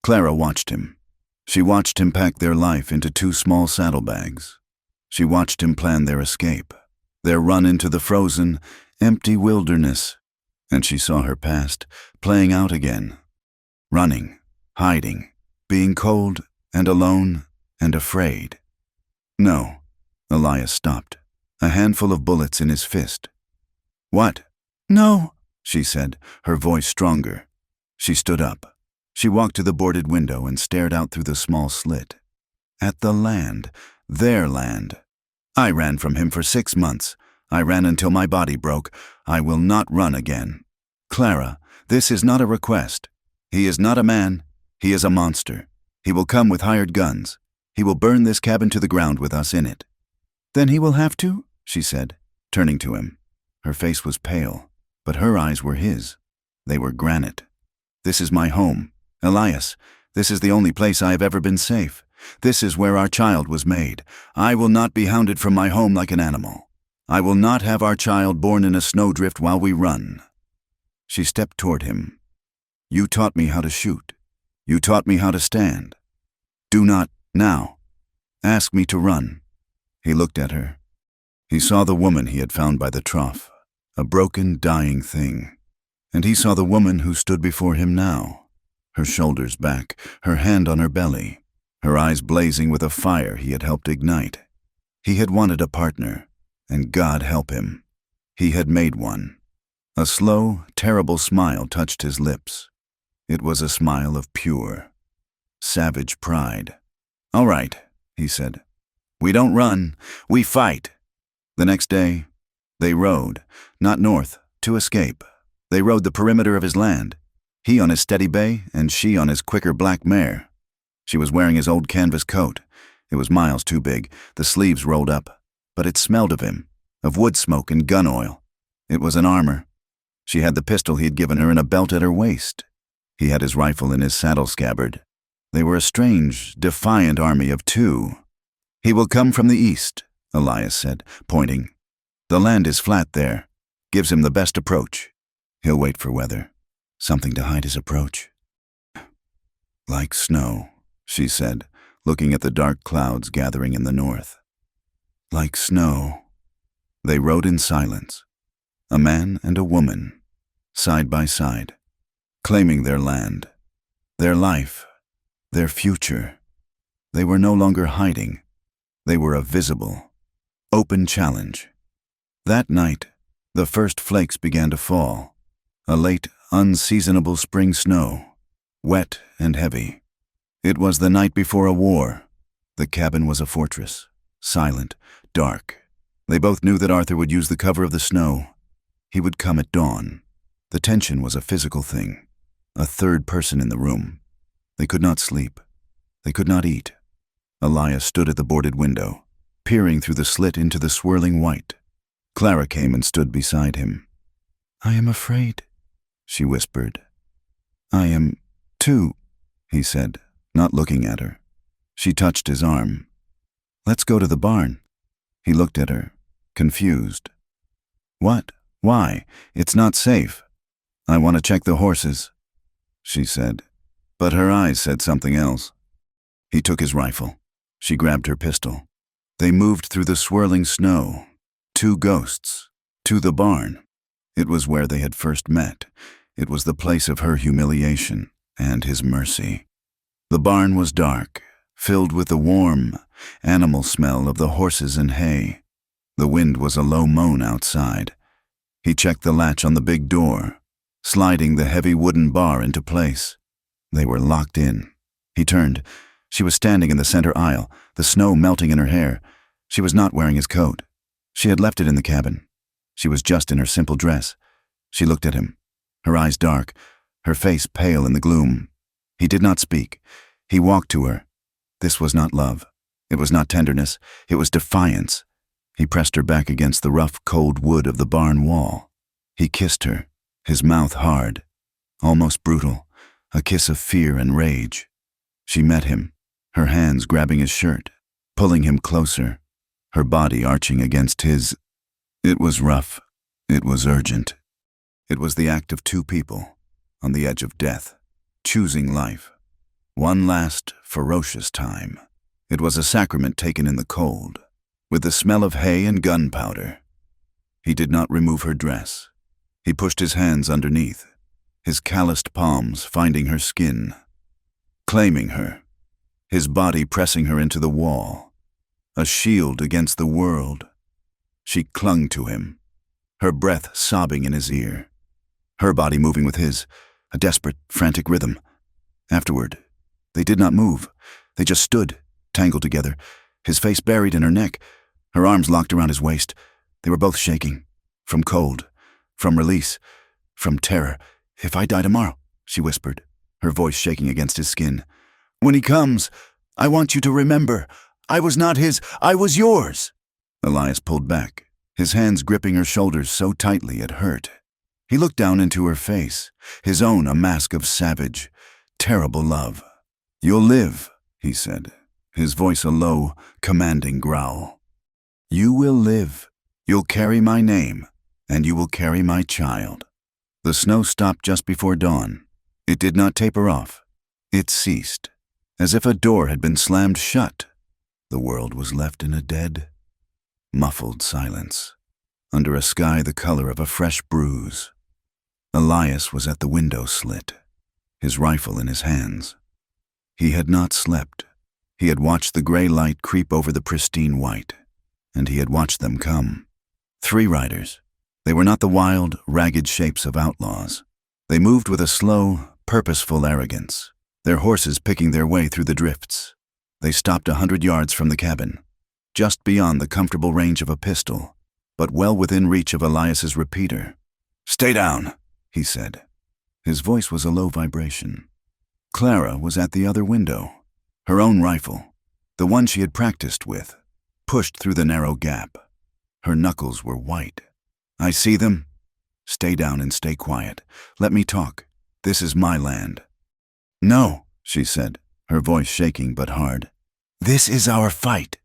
Clara watched him. She watched him pack their life into 2 small saddlebags. She watched him plan their escape, their run into the frozen, empty wilderness. And she saw her past playing out again. Running, hiding, being cold and alone and afraid. "No," Elias stopped, a handful of bullets in his fist. "What?" "No," she said, her voice stronger. She stood up. She walked to the boarded window and stared out through the small slit. At the land, their land. "I ran from him for 6 months. I ran until my body broke. I will not run again. Clara, this is not a request. He is not a man. He is a monster. He will come with hired guns. He will burn this cabin to the ground with us in it." "Then he will have to?" she said, turning to him. Her face was pale, but her eyes were his. They were granite. "This is my home. Elias, this is the only place I have ever been safe. This is where our child was made. I will not be hounded from my home like an animal. I will not have our child born in a snowdrift while we run." She stepped toward him. "You taught me how to shoot. You taught me how to stand. Do not, now, ask me to run." He looked at her. He saw the woman he had found by the trough, a broken, dying thing. And he saw the woman who stood before him now, her shoulders back, her hand on her belly, her eyes blazing with a fire he had helped ignite. He had wanted a partner, and God help him. He had made one. A slow, terrible smile touched his lips. It was a smile of pure, savage pride. "All right," he said. "We don't run, we fight." The next day, they rode, not north, to escape. They rode the perimeter of his land, he on his steady bay and she on his quicker black mare. She was wearing his old canvas coat. It was miles too big, the sleeves rolled up, but it smelled of him, of wood smoke and gun oil. It was an armor. She had the pistol he had given her in a belt at her waist. He had his rifle in his saddle scabbard. They were a strange, defiant army of two. "He will come from the east," Elias said, pointing. "The land is flat there. Gives him the best approach. He'll wait for weather. Something to hide his approach." "Like snow," she said, looking at the dark clouds gathering in the north. "Like snow." They rode in silence, a man and a woman, side by side, claiming their land, their life, their future. They were no longer hiding. They were a visible, open challenge. That night, the first flakes began to fall, a late, unseasonable spring snow, wet and heavy. It was the night before a war. The cabin was a fortress, silent, dark. They both knew that Arthur would use the cover of the snow. He would come at dawn. The tension was a physical thing, a third person in the room. They could not sleep. They could not eat. Elias stood at the boarded window, peering through the slit into the swirling white. Clara came and stood beside him. "I am afraid," she whispered. "I am, too," he said, not looking at her. She touched his arm. "Let's go to the barn." He looked at her, confused. "What? Why? It's not safe." "I want to check the horses," she said, but her eyes said something else. He took his rifle. She grabbed her pistol. They moved through the swirling snow, two ghosts, to the barn. It was where they had first met. It was the place of her humiliation and his mercy. The barn was dark, filled with the warm, animal smell of the horses and hay. The wind was a low moan outside. He checked the latch on the big door, sliding the heavy wooden bar into place. They were locked in. He turned. She was standing in the center aisle, the snow melting in her hair. She was not wearing his coat. She had left it in the cabin. She was just in her simple dress. She looked at him, her eyes dark, her face pale in the gloom. He did not speak. He walked to her. This was not love. It was not tenderness. It was defiance. He pressed her back against the rough, cold wood of the barn wall. He kissed her, his mouth hard, almost brutal, a kiss of fear and rage. She met him, her hands grabbing his shirt, pulling him closer, her body arching against his. It was rough. It was urgent. It was the act of two people, on the edge of death, choosing life. One last, ferocious time. It was a sacrament taken in the cold, with the smell of hay and gunpowder. He did not remove her dress. He pushed his hands underneath, his calloused palms finding her skin, claiming her, his body pressing her into the wall, a shield against the world. She clung to him, her breath sobbing in his ear, her body moving with his, a desperate, frantic rhythm. Afterward, they did not move. They just stood, tangled together, his face buried in her neck, her arms locked around his waist. They were both shaking, from cold, from release, from terror. "If I die tomorrow," she whispered, her voice shaking against his skin. "When he comes, I want you to remember, I was not his, I was yours." Elias pulled back, his hands gripping her shoulders so tightly it hurt. He looked down into her face, his own a mask of savage, terrible love. "You'll live," he said, his voice a low, commanding growl. "You will live. You'll carry my name, and you will carry my child." The snow stopped just before dawn. It did not taper off. It ceased, as if a door had been slammed shut. The world was left in a dead, muffled silence, under a sky the color of a fresh bruise. Elias was at the window slit, his rifle in his hands. He had not slept. He had watched the gray light creep over the pristine white, and he had watched them come. 3 riders. They were not the wild, ragged shapes of outlaws. They moved with a slow, purposeful arrogance, their horses picking their way through the drifts. They stopped 100 yards from the cabin, just beyond the comfortable range of a pistol, but well within reach of Elias's repeater. "Stay down," he said. His voice was a low vibration. Clara was at the other window, her own rifle, the one she had practiced with, pushed through the narrow gap. Her knuckles were white. "I see them. Stay down and stay quiet. Let me talk. This is my land." "No," she said, her voice shaking but hard. "This is our fight."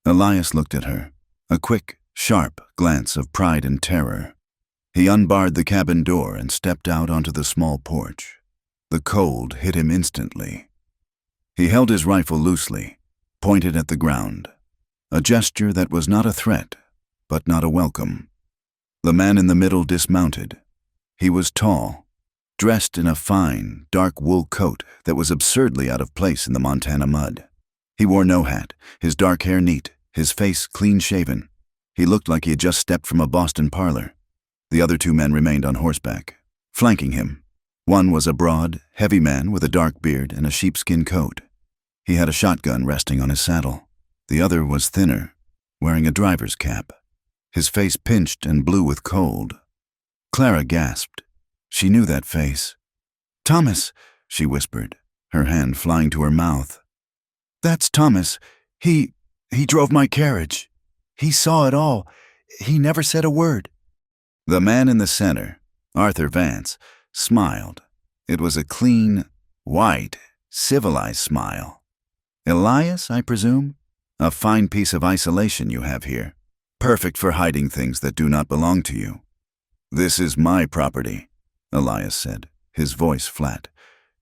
Elias looked at her, a quick, sharp glance of pride and terror. He unbarred the cabin door and stepped out onto the small porch. The cold hit him instantly. He held his rifle loosely, pointed at the ground, a gesture that was not a threat, but not a welcome. The man in the middle dismounted. He was tall, dressed in a fine, dark wool coat that was absurdly out of place in the Montana mud. He wore no hat, his dark hair neat, his face clean-shaven. He looked like he had just stepped from a Boston parlor. The other two men remained on horseback, flanking him. One was a broad, heavy man with a dark beard and a sheepskin coat. He had a shotgun resting on his saddle. The other was thinner, wearing a driver's cap, his face pinched and blue with cold. Clara gasped. She knew that face. "Thomas," she whispered, her hand flying to her mouth. "That's Thomas. He drove my carriage. He saw it all. He never said a word." The man in the center, Arthur Vance, smiled. It was a clean, white, civilized smile. "Elias, I presume? A fine piece of isolation you have here. Perfect for hiding things that do not belong to you." "This is my property," Elias said, his voice flat.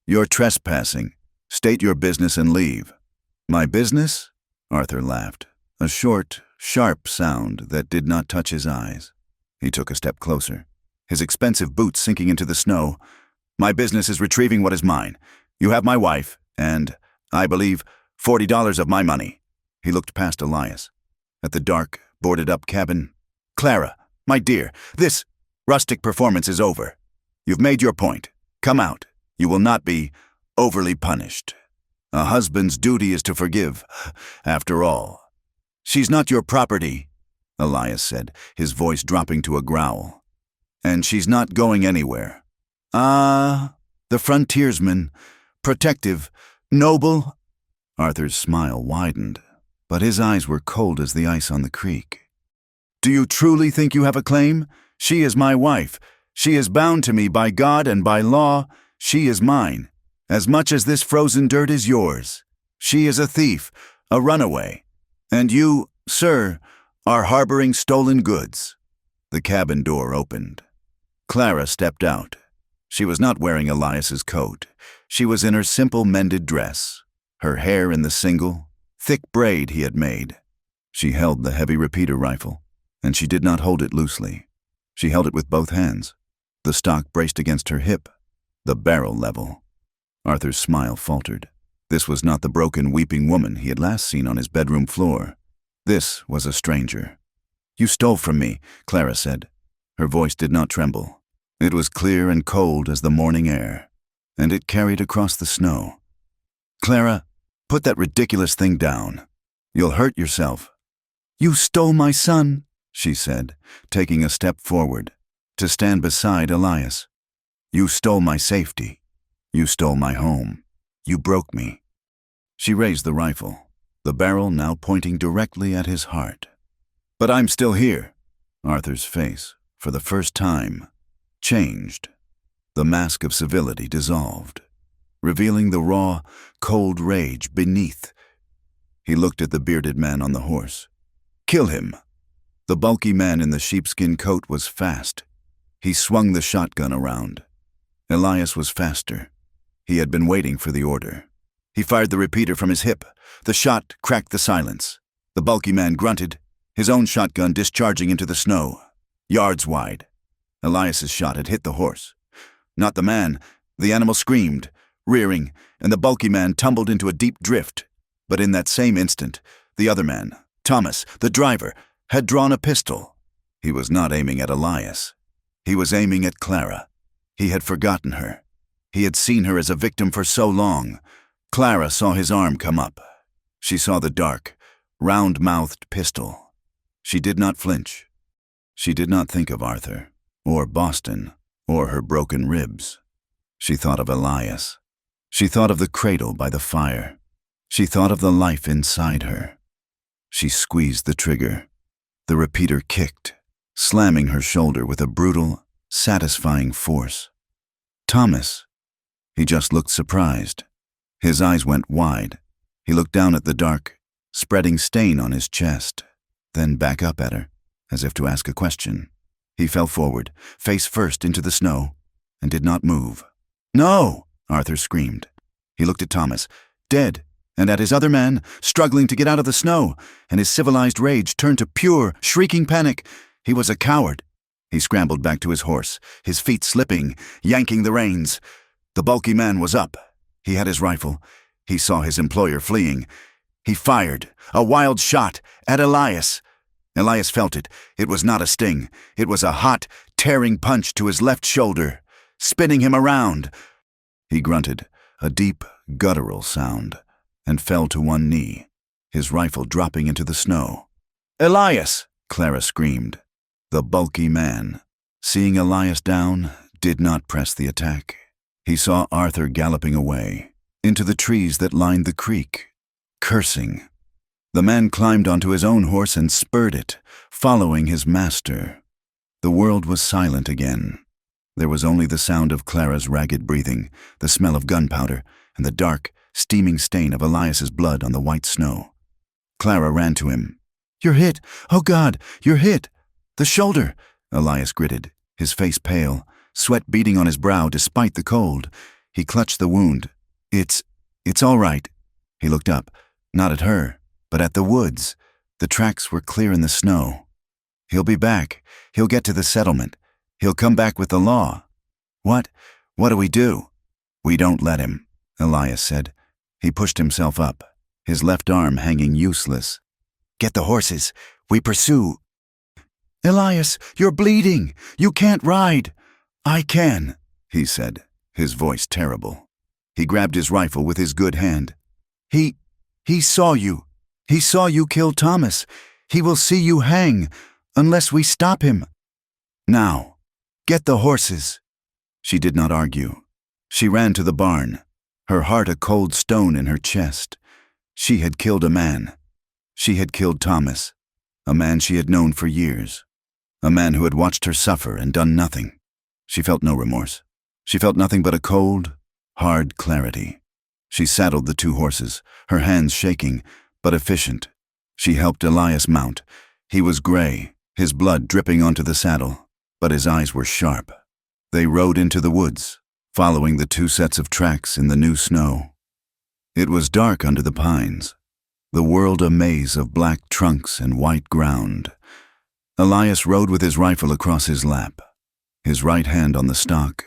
"You're trespassing. State your business and leave." "My business?" Arthur laughed, a short, sharp sound that did not touch his eyes. He took a step closer, his expensive boots sinking into the snow. "My business is retrieving what is mine. You have my wife, and, I believe, $40 of my money." He looked past Elias, at the dark, boarded-up cabin. "Clara, my dear, this rustic performance is over. You've made your point. Come out. You will not be overly punished. A husband's duty is to forgive, after all." "She's not your property," Elias said, his voice dropping to a growl. "And she's not going anywhere." The frontiersman, protective, noble." Arthur's smile widened, but his eyes were cold as the ice on the creek. "Do you truly think you have a claim? She is my wife. She is bound to me by God and by law. She is mine, as much as this frozen dirt is yours. She is a thief, a runaway. And you, sir, are harboring stolen goods." The cabin door opened. Clara stepped out. She was not wearing Elias's coat. She was in her simple mended dress, her hair in the single, thick braid he had made. She held the heavy repeater rifle, and she did not hold it loosely. She held it with both hands, the stock braced against her hip, the barrel level. Arthur's smile faltered. This was not the broken, weeping woman he had last seen on his bedroom floor. This was a stranger. "You stole from me," Clara said. Her voice did not tremble. It was clear and cold as the morning air, and it carried across the snow. "Clara, put that ridiculous thing down. You'll hurt yourself." "You stole my son," she said, taking a step forward, to stand beside Elias. "You stole my safety. You stole my home. You broke me." She raised the rifle, the barrel now pointing directly at his heart. "But I'm still here." Arthur's face, for the first time, changed. The mask of civility dissolved, revealing the raw, cold rage beneath. He looked at the bearded man on the horse. "Kill him." The bulky man in the sheepskin coat was fast. He swung the shotgun around. Elias was faster. He had been waiting for the order. He fired the repeater from his hip. The shot cracked the silence. The bulky man grunted, his own shotgun discharging into the snow, yards wide. Elias's shot had hit the horse. Not the man. The animal screamed, rearing, and the bulky man tumbled into a deep drift. But in that same instant, the other man, Thomas, the driver, had drawn a pistol. He was not aiming at Elias. He was aiming at Clara. He had forgotten her. He had seen her as a victim for so long. Clara saw his arm come up. She saw the dark, round-mouthed pistol. She did not flinch. She did not think of Arthur, or Boston, or her broken ribs. She thought of Elias. She thought of the cradle by the fire. She thought of the life inside her. She squeezed the trigger. The repeater kicked, slamming her shoulder with a brutal, satisfying force. Thomas. He just looked surprised. His eyes went wide. He looked down at the dark, spreading stain on his chest, then back up at her, as if to ask a question. He fell forward, face first into the snow, and did not move. "No!" Arthur screamed. He looked at Thomas, dead, and at his other man, struggling to get out of the snow, and his civilized rage turned to pure, shrieking panic. He was a coward. He scrambled back to his horse, his feet slipping, yanking the reins. The bulky man was up. He had his rifle. He saw his employer fleeing. He fired, a wild shot, at Elias. Elias felt it. It was not a sting. It was a hot, tearing punch to his left shoulder, spinning him around. He grunted, a deep, guttural sound, and fell to one knee, his rifle dropping into the snow. "Elias!" Clara screamed. The bulky man, seeing Elias down, did not press the attack. He saw Arthur galloping away, into the trees that lined the creek, cursing. The man climbed onto his own horse and spurred it, following his master. The world was silent again. There was only the sound of Clara's ragged breathing, the smell of gunpowder, and the dark, steaming stain of Elias's blood on the white snow. Clara ran to him. "You're hit! Oh God, you're hit! The shoulder!" Elias gritted, his face pale, sweat beading on his brow despite the cold. He clutched the wound. It's all right." He looked up, not at her, but at the woods. The tracks were clear in the snow. "He'll be back. He'll get to the settlement. He'll come back with the law." What do we do?" "We don't let him," Elias said. He pushed himself up, his left arm hanging useless. "Get the horses. We pursue." "Elias, you're bleeding. You can't ride." "I can," he said, his voice terrible. He grabbed his rifle with his good hand. He saw you. He saw you kill Thomas. He will see you hang, unless we stop him. Now, get the horses." She did not argue. She ran to the barn, her heart a cold stone in her chest. She had killed a man. She had killed Thomas, a man she had known for years, a man who had watched her suffer and done nothing. She felt no remorse. She felt nothing but a cold, hard clarity. She saddled the two horses, her hands shaking, but efficient. She helped Elias mount. He was gray, his blood dripping onto the saddle, but his eyes were sharp. They rode into the woods, following the two sets of tracks in the new snow. It was dark under the pines, the world a maze of black trunks and white ground. Elias rode with his rifle across his lap, his right hand on the stock.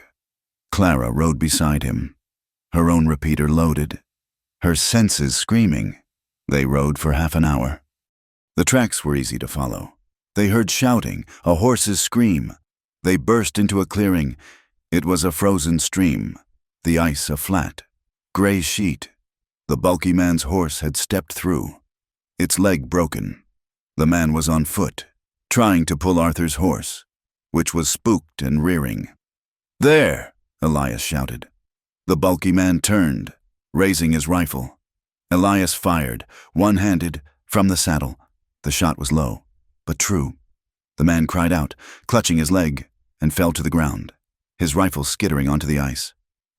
Clara rode beside him, her own repeater loaded, her senses screaming. They rode for half an hour. The tracks were easy to follow. They heard shouting, a horse's scream. They burst into a clearing. It was a frozen stream, the ice a flat, gray sheet. The bulky man's horse had stepped through, its leg broken. The man was on foot, trying to pull Arthur's horse, which was spooked and rearing. "There!" Elias shouted. The bulky man turned, raising his rifle. Elias fired, one-handed, from the saddle. The shot was low, but true. The man cried out, clutching his leg, and fell to the ground, his rifle skittering onto the ice.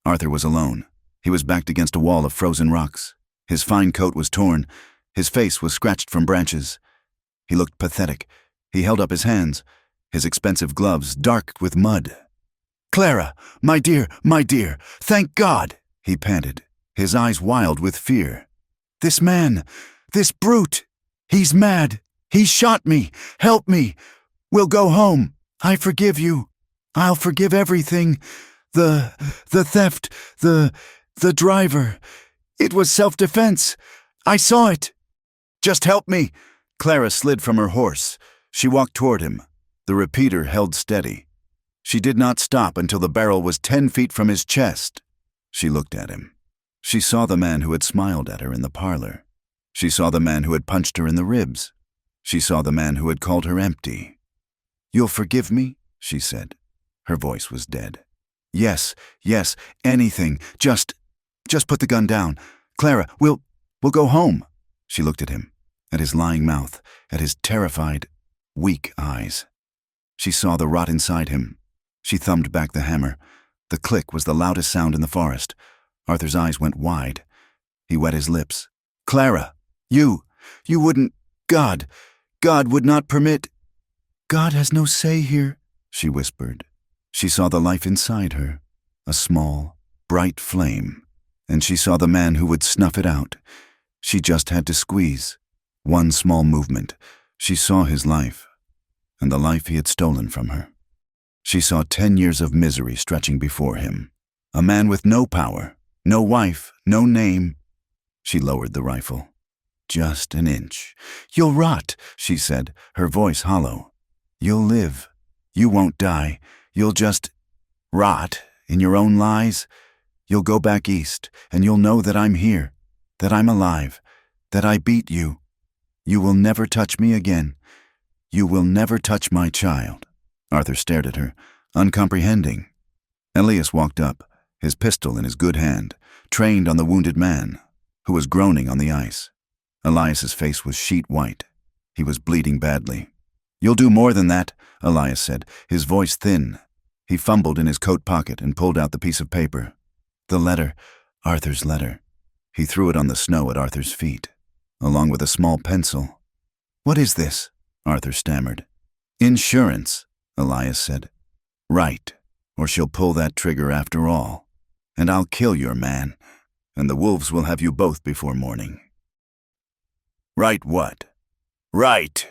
Arthur was alone. He was backed against a wall of frozen rocks. His fine coat was torn. His face was scratched from branches. He looked pathetic. He held up his hands, his expensive gloves dark with mud. "Clara, my dear, thank God!" he panted, his eyes wild with fear. "This man, this brute, he's mad. He shot me. Help me. We'll go home. I forgive you. I'll forgive everything. The theft, the driver. It was self-defense. I saw it. Just help me." Clara slid from her horse. She walked toward him. The repeater held steady. She did not stop until the barrel was 10 feet from his chest. She looked at him. She saw the man who had smiled at her in the parlor. She saw the man who had punched her in the ribs. She saw the man who had called her empty. "You'll forgive me?" she said. Her voice was dead. Yes, anything. Just put the gun down. Clara, we'll We'll go home." She looked at him, at his lying mouth, at his terrified, weak eyes. She saw the rot inside him. She thumbed back the hammer. The click was the loudest sound in the forest. Arthur's eyes went wide. He wet his lips. "Clara, you wouldn't— God would not permit—" "God has no say here," she whispered. She saw the life inside her, a small, bright flame, and she saw the man who would snuff it out. She just had to squeeze. One small movement. She saw his life, and the life he had stolen from her. She saw 10 years of misery stretching before him. A man with no power, no wife, no name. She lowered the rifle. "Just an inch." "You'll rot," she said, her voice hollow. "You'll live. You won't die. You'll just rot in your own lies. You'll go back east, and you'll know that I'm here, that I'm alive, that I beat you. You will never touch me again. You will never touch my child." Arthur stared at her, uncomprehending. Elias walked up, his pistol in his good hand, trained on the wounded man, who was groaning on the ice. Elias's face was sheet white. He was bleeding badly. "You'll do more than that," Elias said, his voice thin. He fumbled in his coat pocket and pulled out the piece of paper. The letter, Arthur's letter. He threw it on the snow at Arthur's feet, along with a small pencil. "What is this?" Arthur stammered. "Insurance," Elias said. "Write, or she'll pull that trigger after all. And I'll kill your man, and the wolves will have you both before morning." "Write what?" "Write,"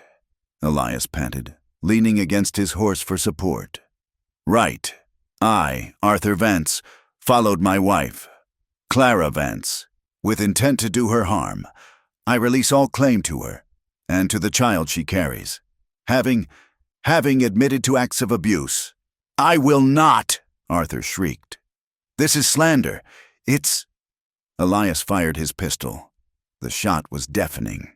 Elias panted, leaning against his horse for support. "Write, I, Arthur Vance, followed my wife, Clara Vance, with intent to do her harm. I release all claim to her, and to the child she carries, having admitted to acts of abuse." "I will not," Arthur shrieked. "This is slander. It's—" Elias fired his pistol. The shot was deafening.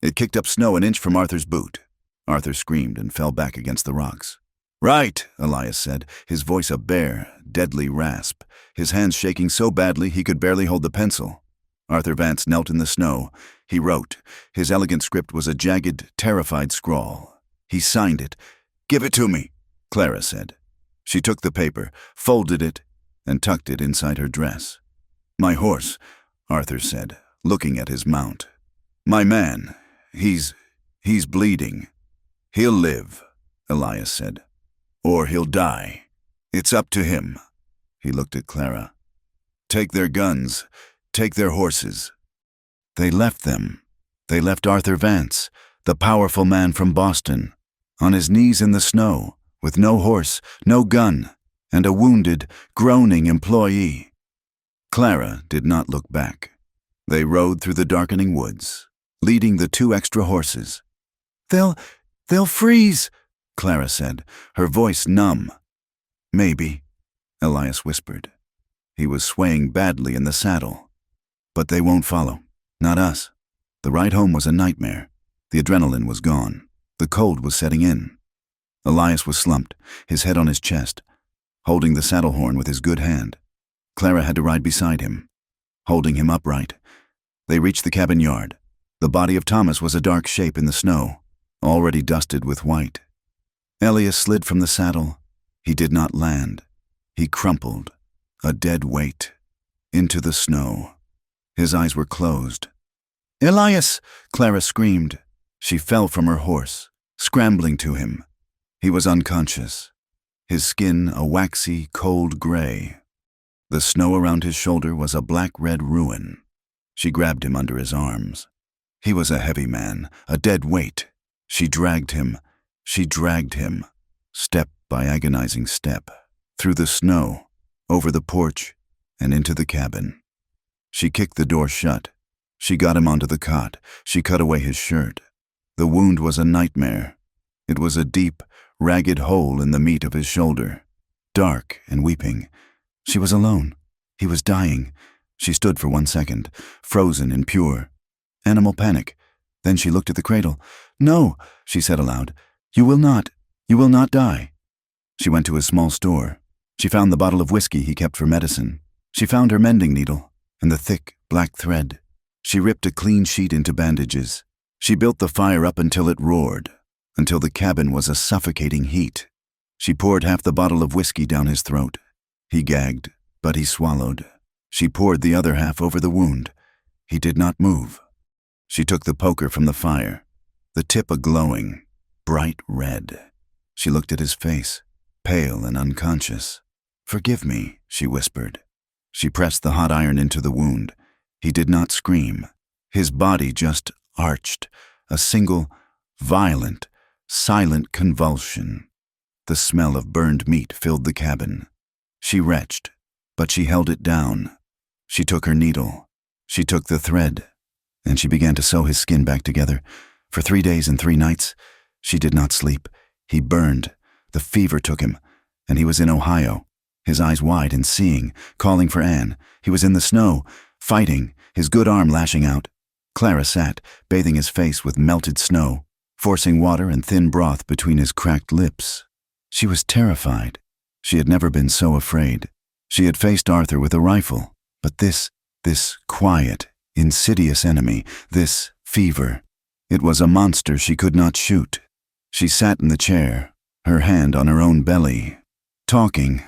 It kicked up snow an inch from Arthur's boot. Arthur screamed and fell back against the rocks. "Right," Elias said, his voice a bare, deadly rasp, his hands shaking so badly he could barely hold the pencil. Arthur Vance knelt in the snow. He wrote. His elegant script was a jagged, terrified scrawl. He signed it. "Give it to me," Clara said. She took the paper, folded it, and tucked it inside her dress. "My horse," Arthur said, looking at his mount. "My man, he's bleeding. He'll live," Elias said. "Or he'll die. It's up to him." He looked at Clara. "Take their guns. Take their horses." They left them. They left Arthur Vance, the powerful man from Boston, on his knees in the snow, with no horse, no gun, and a wounded, groaning employee. Clara did not look back. They rode through the darkening woods, leading the 2 extra horses. They'll freeze," Clara said, her voice numb. "Maybe," Elias whispered. He was swaying badly in the saddle. "But they won't follow. Not us." The ride home was a nightmare. The adrenaline was gone. The cold was setting in. Elias was slumped, his head on his chest, holding the saddle horn with his good hand. Clara had to ride beside him, holding him upright. They reached the cabin yard. The body of Thomas was a dark shape in the snow, already dusted with white. Elias slid from the saddle. He did not land. He crumpled, a dead weight, into the snow. His eyes were closed. "Elias!" Clara screamed. She fell from her horse, scrambling to him. He was unconscious, his skin a waxy, cold gray. The snow around his shoulder was a black-red ruin. She grabbed him under his arms. He was a heavy man, a dead weight. She dragged him, step by agonizing step, through the snow, over the porch, and into the cabin. She kicked the door shut. She got him onto the cot. She cut away his shirt. The wound was a nightmare. It was a deep, ragged hole in the meat of his shoulder, dark and weeping. She was alone. He was dying. She stood for 1 second, frozen and pure. Animal panic. Then she looked at the cradle. "No," she said aloud. You will not die." She went to his small store. She found the bottle of whiskey he kept for medicine. She found her mending needle and the thick, black thread. She ripped a clean sheet into bandages. She built the fire up until it roared, until the cabin was a suffocating heat. She poured half the bottle of whiskey down his throat. He gagged, but he swallowed. She poured the other half over the wound. He did not move. She took the poker from the fire, the tip a glowing, bright red. She looked at his face, pale and unconscious. "Forgive me," she whispered. She pressed the hot iron into the wound. He did not scream. His body just arched, a single, violent, silent convulsion. The smell of burned meat filled the cabin. She retched, but she held it down. She took her needle. She took the thread, and she began to sew his skin back together. For 3 days and 3 nights, she did not sleep. He burned. The fever took him, and he was in Ohio, his eyes wide and seeing, calling for Anne. He was in the snow, fighting, his good arm lashing out. Clara sat, bathing his face with melted snow, forcing water and thin broth between his cracked lips. She was terrified. She had never been so afraid. She had faced Arthur with a rifle, but this quiet, insidious enemy, this fever, it was a monster she could not shoot. She sat in the chair, her hand on her own belly, talking.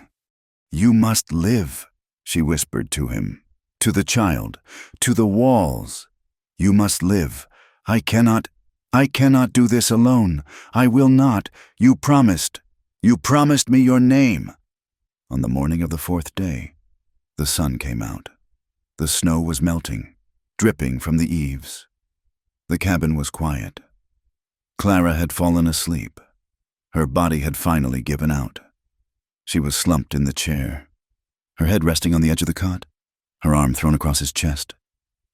"You must live," she whispered to him, to the child, to the walls. "You must live. I cannot do this alone. I will not. You promised me your name." On the morning of the 4th day, the sun came out. The snow was melting, dripping from the eaves. The cabin was quiet. Clara had fallen asleep. Her body had finally given out. She was slumped in the chair, her head resting on the edge of the cot, her arm thrown across his chest.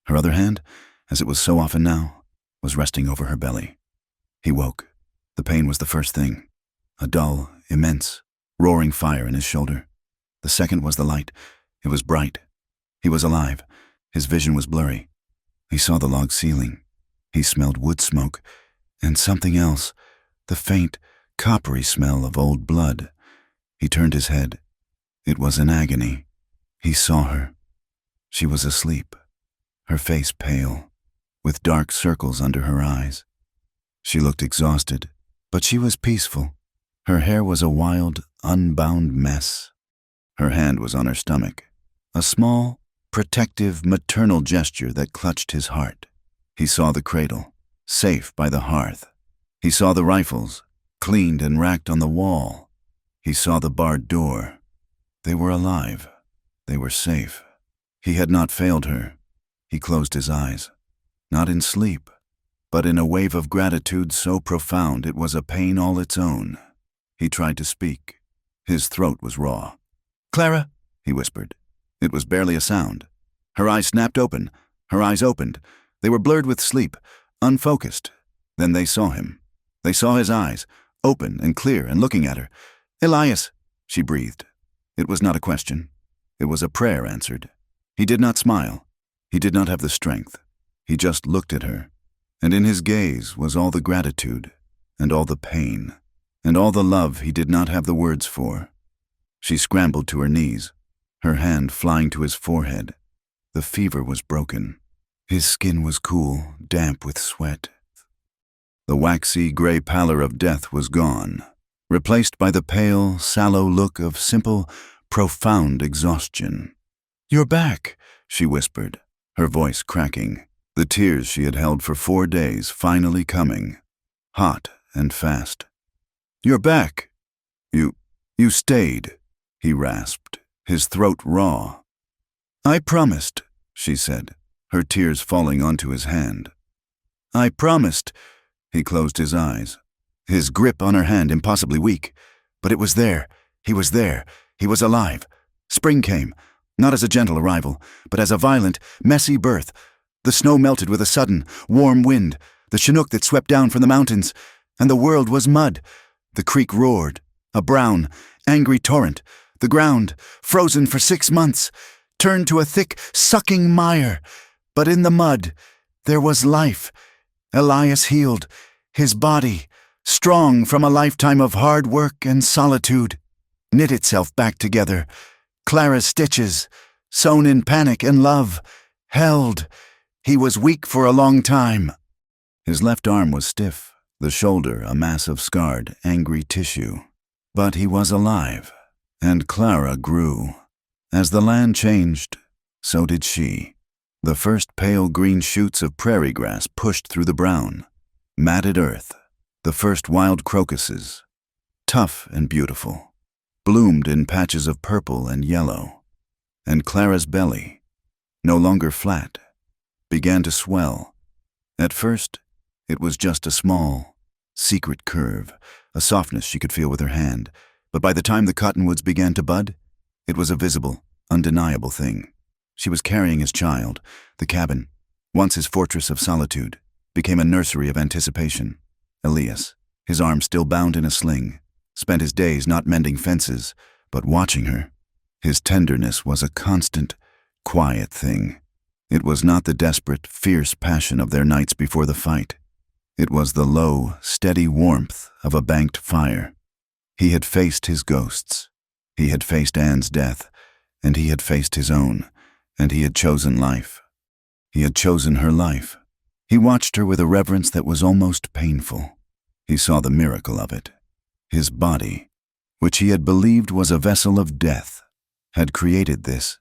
Her other hand, as it was so often now, was resting over her belly. He woke. The pain was the first thing, a dull, immense, roaring fire in his shoulder. The second was the light. It was bright. He was alive. His vision was blurry. He saw the log ceiling. He smelled wood smoke, and something else, the faint, coppery smell of old blood. He turned his head. It was in agony. He saw her. She was asleep, her face pale, with dark circles under her eyes. She looked exhausted, but she was peaceful. Her hair was a wild, unbound mess. Her hand was on her stomach, a small, protective, maternal gesture that clutched his heart. He saw the cradle, safe by the hearth. He saw the rifles, cleaned and racked on the wall. He saw the barred door. They were alive. They were safe. He had not failed her. He closed his eyes, not in sleep, but in a wave of gratitude so profound it was a pain all its own. He tried to speak. His throat was raw. "Clara," he whispered. It was barely a sound. Her eyes snapped open. Her eyes opened. They were blurred with sleep, unfocused. Then they saw him. They saw his eyes, open and clear and looking at her. "Elias," she breathed. It was not a question. It was a prayer answered. He did not smile. He did not have the strength. He just looked at her. And in his gaze was all the gratitude, and all the pain, and all the love he did not have the words for. She scrambled to her knees, her hand flying to his forehead. The fever was broken. His skin was cool, damp with sweat. The waxy gray pallor of death was gone, replaced by the pale, sallow look of simple, profound exhaustion. "You're back," she whispered, her voice cracking, the tears she had held for 4 days finally coming, hot and fast. "You're back. You stayed," he rasped, his throat raw. "I promised," she said, her tears falling onto his hand. "I promised." He closed his eyes, his grip on her hand impossibly weak. But it was there. He was there. He was alive. Spring came, not as a gentle arrival, but as a violent, messy birth. The snow melted with a sudden, warm wind, the chinook that swept down from the mountains, and the world was mud. The creek roared, a brown, angry torrent. The ground, frozen for 6 months, turned to a thick, sucking mire. But in the mud, there was life. Elias healed, his body, strong from a lifetime of hard work and solitude, knit itself back together. Clara's stitches, sewn in panic and love, held. He was weak for a long time. His left arm was stiff, the shoulder a mass of scarred, angry tissue. But he was alive, and Clara grew. As the land changed, so did she. The first pale green shoots of prairie grass pushed through the brown, matted earth. The first wild crocuses, tough and beautiful, bloomed in patches of purple and yellow. And Clara's belly, no longer flat, began to swell. At first, it was just a small, secret curve, a softness she could feel with her hand. But by the time the cottonwoods began to bud, it was a visible, undeniable thing. She was carrying his child. The cabin, once his fortress of solitude, became a nursery of anticipation. Elias, his arm still bound in a sling, spent his days not mending fences, but watching her. His tenderness was a constant, quiet thing. It was not the desperate, fierce passion of their nights before the fight. It was the low, steady warmth of a banked fire. He had faced his ghosts. He had faced Anne's death, and he had faced his own, and he had chosen life. He had chosen her life. He watched her with a reverence that was almost painful. He saw the miracle of it. His body, which he had believed was a vessel of death, had created this.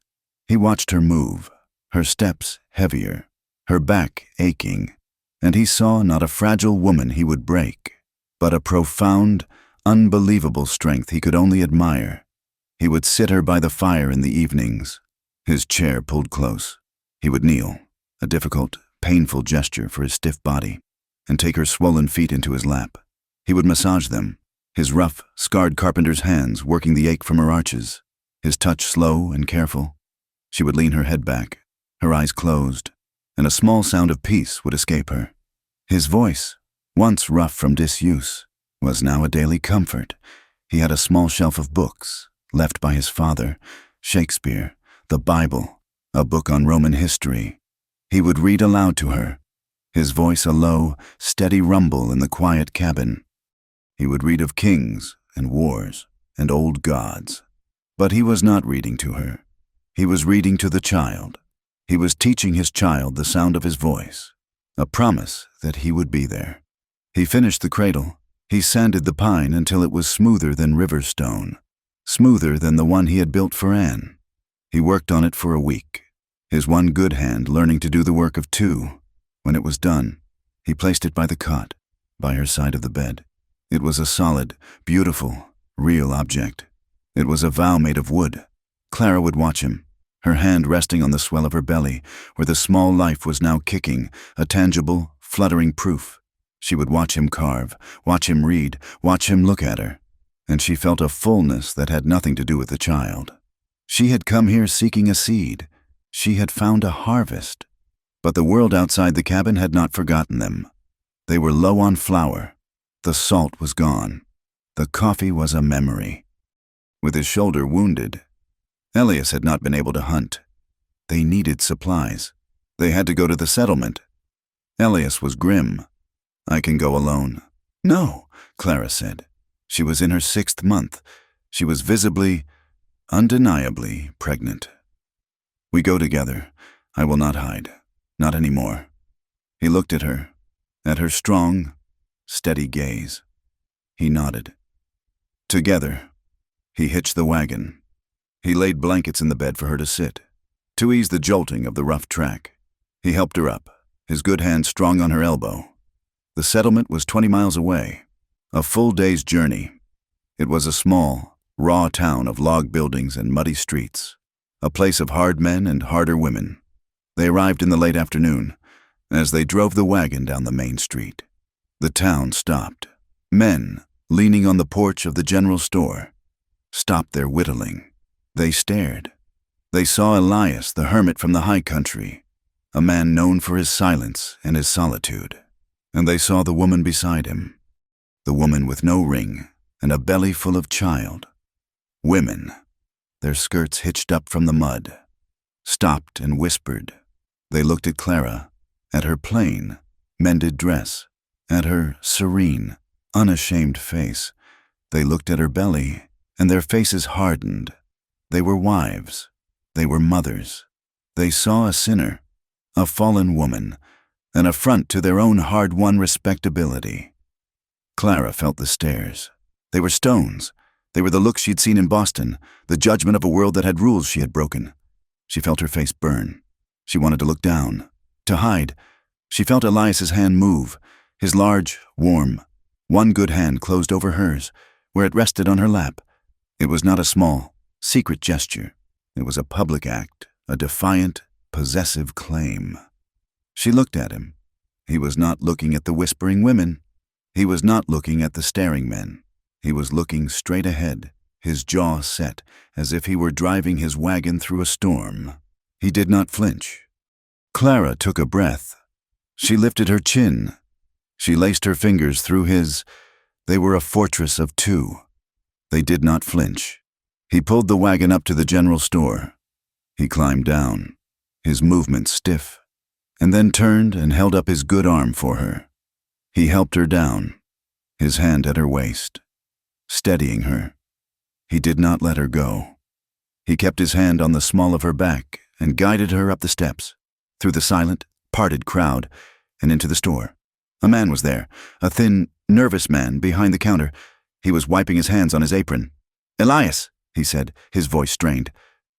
He watched her move, her steps heavier, her back aching, and he saw not a fragile woman he would break, but a profound, unbelievable strength he could only admire. He would sit her by the fire in the evenings, his chair pulled close. He would kneel, a difficult, painful gesture for his stiff body, and take her swollen feet into his lap. He would massage them, his rough, scarred carpenter's hands working the ache from her arches, his touch slow and careful. She would lean her head back, her eyes closed, and a small sound of peace would escape her. His voice, once rough from disuse, was now a daily comfort. He had a small shelf of books, left by his father, Shakespeare, the Bible, a book on Roman history. He would read aloud to her, his voice a low, steady rumble in the quiet cabin. He would read of kings and wars and old gods. But he was not reading to her. He was reading to the child. He was teaching his child the sound of his voice, a promise that he would be there. He finished the cradle. He sanded the pine until it was smoother than river stone, smoother than the one he had built for Anne. He worked on it for a week, his one good hand learning to do the work of two. When it was done, he placed it by the cot, by her side of the bed. It was a solid, beautiful, real object. It was a vow made of wood. Clara would watch him, her hand resting on the swell of her belly, where the small life was now kicking, a tangible, fluttering proof. She would watch him carve, watch him read, watch him look at her, and she felt a fullness that had nothing to do with the child. She had come here seeking a seed. She had found a harvest. But the world outside the cabin had not forgotten them. They were low on flour. The salt was gone. The coffee was a memory. With his shoulder wounded, Elias had not been able to hunt. They needed supplies. They had to go to the settlement. Elias was grim. "I can go alone." "No," Clara said. She was in her 6th month. She was visibly, undeniably pregnant. "We go together. I will not hide. Not anymore." He looked at her strong, steady gaze. He nodded. Together, he hitched the wagon. He laid blankets in the bed for her to sit, to ease the jolting of the rough track. He helped her up, his good hand strong on her elbow. The settlement was 20 miles away, a full day's journey. It was a small, raw town of log buildings and muddy streets, a place of hard men and harder women. They arrived in the late afternoon, as they drove the wagon down the main street. The town stopped. Men, leaning on the porch of the general store, stopped their whittling. They stared. They saw Elias, the hermit from the high country, a man known for his silence and his solitude. And they saw the woman beside him, the woman with no ring and a belly full of child. Women, their skirts hitched up from the mud, stopped and whispered. They looked at Clara, at her plain, mended dress, at her serene, unashamed face. They looked at her belly, and their faces hardened. They were wives. They were mothers. They saw a sinner, a fallen woman, an affront to their own hard-won respectability. Clara felt the stares. They were stones. They were the looks she'd seen in Boston, the judgment of a world that had rules she had broken. She felt her face burn. She wanted to look down, to hide. She felt Elias's hand move, his large, warm, one good hand closed over hers, where it rested on her lap. It was not a small, secret gesture. It was a public act, a defiant, possessive claim. She looked at him. He was not looking at the whispering women. He was not looking at the staring men. He was looking straight ahead, his jaw set, as if he were driving his wagon through a storm. He did not flinch. Clara took a breath. She lifted her chin. She laced her fingers through his. They were a fortress of two. They did not flinch. He pulled the wagon up to the general store. He climbed down, his movements stiff, and then turned and held up his good arm for her. He helped her down, his hand at her waist, steadying her. He did not let her go. He kept his hand on the small of her back and guided her up the steps, through the silent, parted crowd, and into the store. A man was there, a thin, nervous man behind the counter. He was wiping his hands on his apron. "Elias," he said, his voice strained.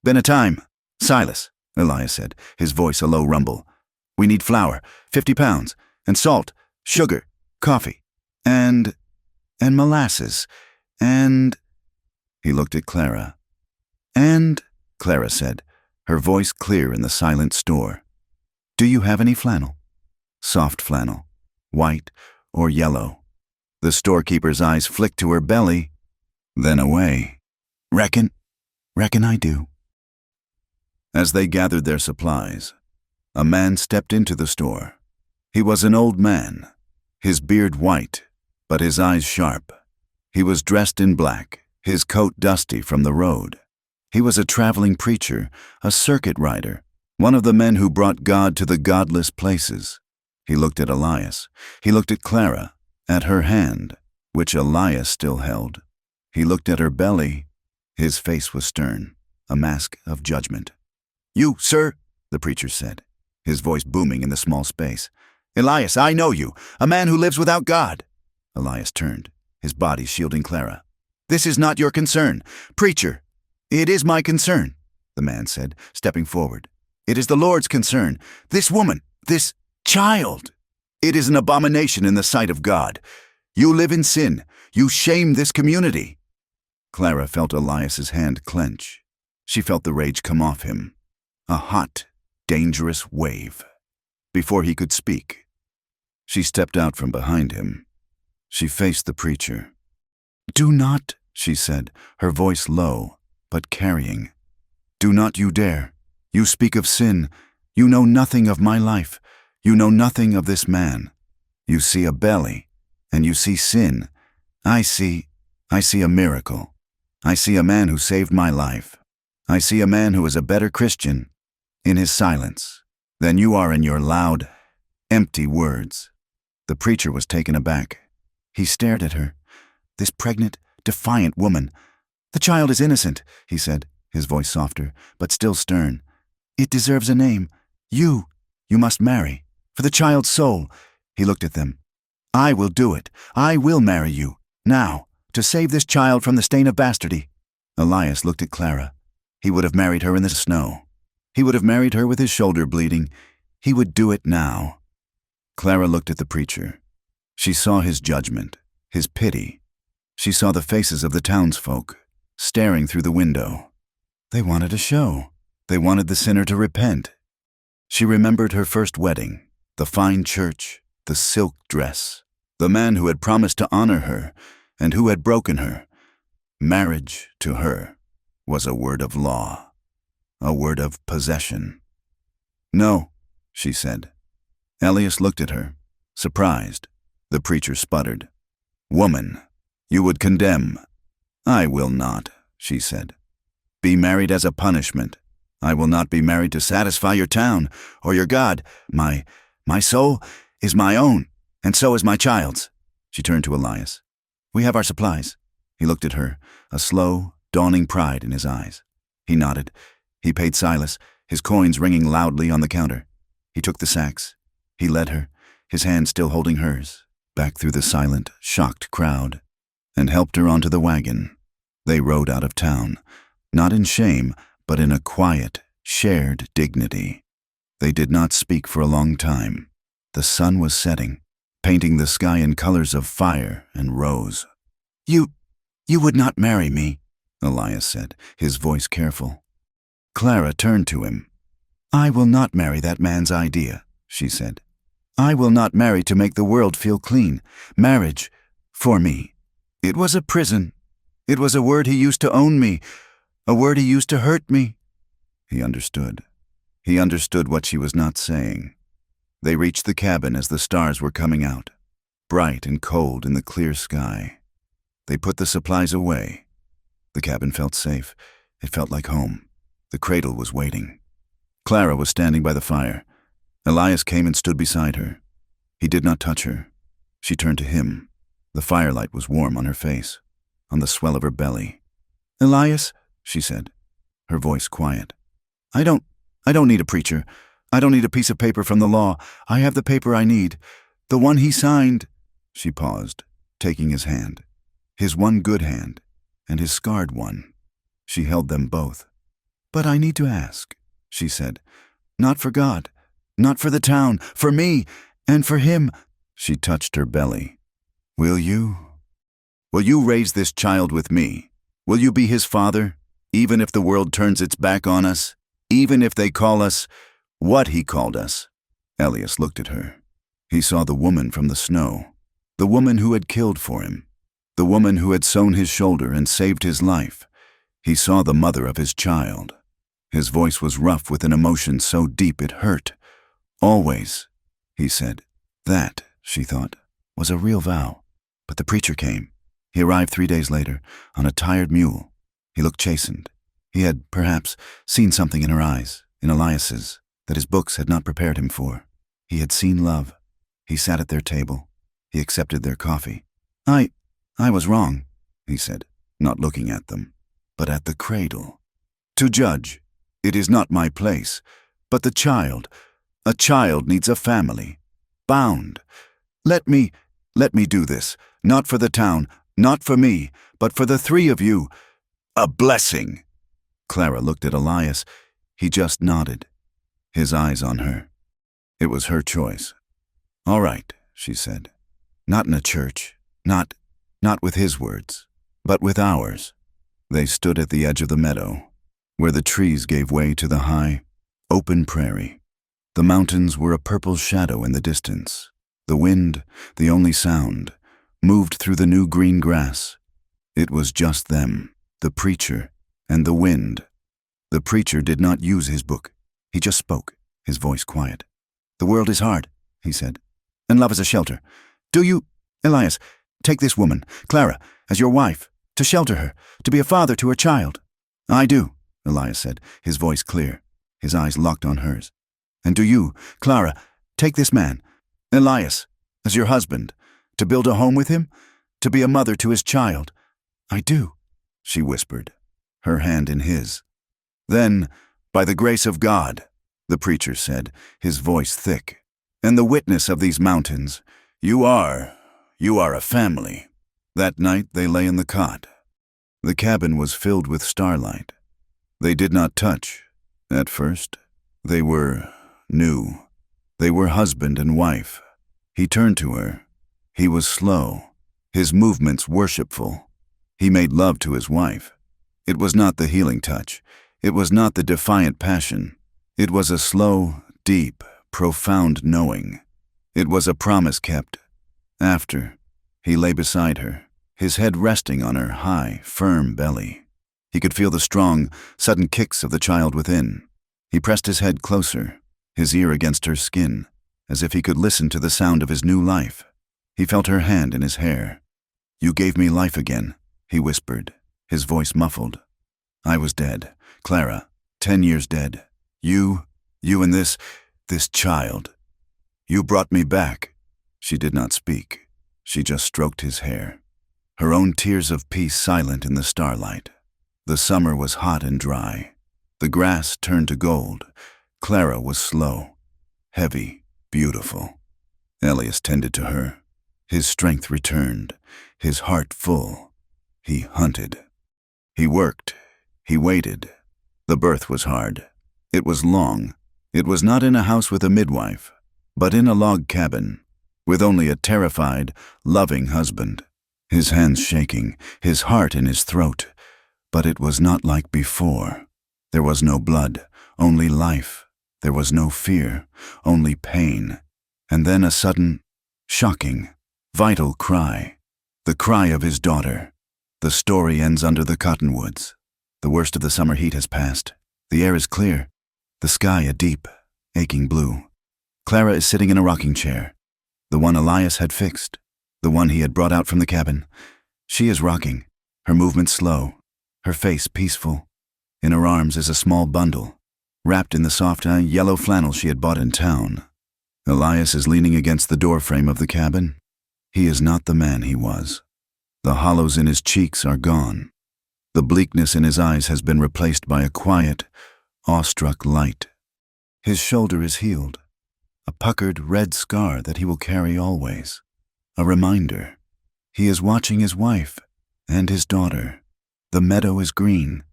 "Been a time." "Silas," Elias said, his voice a low rumble. "We need flour, 50 pounds, and salt, sugar, coffee, and molasses, and—" He looked at Clara. "And," Clara said, her voice clear in the silent store. "Do you have any flannel? Soft flannel, white or yellow?" The storekeeper's eyes flicked to her belly, then away. Reckon I do." As they gathered their supplies, a man stepped into the store. He was an old man, his beard white, but his eyes sharp. He was dressed in black, his coat dusty from the road. He was a traveling preacher, a circuit rider, one of the men who brought God to the godless places. He looked at Elias. He looked at Clara, at her hand, which Elias still held. He looked at her belly. His face was stern, a mask of judgment. "You, sir," the preacher said, his voice booming in the small space. "Elias, I know you, a man who lives without God." Elias turned, his body shielding Clara. "This is not your concern. Preacher, it is my concern," the man said, stepping forward. "It is the Lord's concern. This woman, this child. It is an abomination in the sight of God. You live in sin. You shame this community." Clara felt Elias's hand clench. She felt the rage come off him. A hot, dangerous wave. Before he could speak, she stepped out from behind him. She faced the preacher. "Do not," she said, her voice low, but carrying. "Do not you dare. You speak of sin. You know nothing of my life. You know nothing of this man. You see a belly, and you see sin. I see a miracle. I see a man who saved my life. I see a man who is a better Christian in his silence than you are in your loud, empty words." The preacher was taken aback. He stared at her. This pregnant, defiant woman. "The child is innocent," he said, his voice softer, but still stern. "It deserves a name. You must marry. For the child's soul." He looked at them. "I will do it. I will marry you. Now, to save this child from the stain of bastardy." Elias looked at Clara. He would have married her in the snow. He would have married her with his shoulder bleeding. He would do it now. Clara looked at the preacher. She saw his judgment, his pity. She saw the faces of the townsfolk, staring through the window. They wanted a show. They wanted the sinner to repent. She remembered her first wedding, the fine church, the silk dress, the man who had promised to honor her and who had broken her. Marriage, to her, was a word of law, a word of possession. "No," she said. Elias looked at her, surprised. The preacher sputtered. "Woman, you would condemn." "I will not," she said. "Be married as a punishment. I will not be married to satisfy your town or your God. My soul is my own, and so is my child's." She turned to Elias. "We have our supplies." He looked at her, a slow, dawning pride in his eyes. He nodded. He paid Silas, his coins ringing loudly on the counter. He took the sacks. He led her, his hand still holding hers, back through the silent, shocked crowd, and helped her onto the wagon. They rode out of town, not in shame, but in a quiet, shared dignity. They did not speak for a long time. The sun was setting, painting the sky in colors of fire and rose. You would not marry me," Elias said, his voice careful. Clara turned to him. "I will not marry that man's idea," she said. "I will not marry to make the world feel clean. Marriage, for me, it was a prison. It was a word he used to own me, a word he used to hurt me." He understood. He understood what she was not saying. They reached the cabin as the stars were coming out, bright and cold in the clear sky. They put the supplies away. The cabin felt safe. It felt like home. The cradle was waiting. Clara was standing by the fire. Elias came and stood beside her. He did not touch her. She turned to him. The firelight was warm on her face, on the swell of her belly. "Elias," she said, her voice quiet. I don't need a preacher. I don't need a piece of paper from the law. I have the paper I need. The one he signed." She paused, taking his hand, his one good hand, and his scarred one. She held them both. "But I need to ask," she said. "Not for God, not for the town, for me, and for him." She touched her belly. Will you raise this child with me? Will you be his father, even if the world turns its back on us, even if they call us what he called us?" Elias looked at her. He saw the woman from the snow, the woman who had killed for him, the woman who had sewn his shoulder and saved his life. He saw the mother of his child. His voice was rough with an emotion so deep it hurt. "Always," he said. That, she thought, was a real vow. But the preacher came. He arrived 3 days later, on a tired mule. He looked chastened. He had, perhaps, seen something in her eyes, in Elias's, that his books had not prepared him for. He had seen love. He sat at their table. He accepted their coffee. I was wrong," he said, not looking at them, but at the cradle. "To judge, it is not my place, but a child needs a family. Bound. Let me do this, not for the town, not for me, but for the three of you. A blessing." Clara looked at Elias. He just nodded, his eyes on her. It was her choice. "All right," she said. "Not in a church, not with his words, but with ours." They stood at the edge of the meadow, where the trees gave way to the high, open prairie. The mountains were a purple shadow in the distance. The wind, the only sound, moved through the new green grass. It was just them, the preacher, and the wind. The preacher did not use his book. He just spoke, his voice quiet. "The world is hard," he said, "and love is a shelter. Do you, Elias, take this woman, Clara, as your wife, to shelter her, to be a father to her child?" "I do," Elias said, his voice clear, his eyes locked on hers. "And do you, Clara, take this man, Elias, as your husband, to build a home with him, to be a mother to his child?" "I do," she whispered, her hand in his. "Then, by the grace of God," the preacher said, his voice thick, "and the witness of these mountains, you are a family." That night they lay in the cot. The cabin was filled with starlight. They did not touch. At first, they were new. They were husband and wife. He turned to her. He was slow, his movements worshipful. He made love to his wife. It was not the healing touch. It was not the defiant passion. It was a slow, deep, profound knowing. It was a promise kept. After, he lay beside her, his head resting on her high, firm belly. He could feel the strong, sudden kicks of the child within. He pressed his head closer, his ear against her skin, as if he could listen to the sound of his new life. He felt her hand in his hair. "You gave me life again," he whispered, his voice muffled. "I was dead, Clara, 10 years dead. You and this child. You brought me back." She did not speak. She just stroked his hair, her own tears of peace silent in the starlight. The summer was hot and dry. The grass turned to gold. Clara was slow, heavy, beautiful. Elias tended to her. His strength returned, his heart full. He hunted. He worked. He waited. The birth was hard. It was long. It was not in a house with a midwife, but in a log cabin, with only a terrified, loving husband. His hands shaking, his heart in his throat. But it was not like before. There was no blood, only life. There was no fear, only pain. And then a sudden, shocking, vital cry. The cry of his daughter. The story ends under the cottonwoods. The worst of the summer heat has passed. The air is clear. The sky a deep, aching blue. Clara is sitting in a rocking chair. The one Elias had fixed. The one he had brought out from the cabin. She is rocking, her movements slow, her face peaceful. In her arms is a small bundle, wrapped in the soft yellow flannel she had bought in town. Elias is leaning against the doorframe of the cabin. He is not the man he was. The hollows in his cheeks are gone. The bleakness in his eyes has been replaced by a quiet, awestruck light. His shoulder is healed, a puckered red scar that he will carry always. A reminder. He is watching his wife and his daughter. The meadow is green.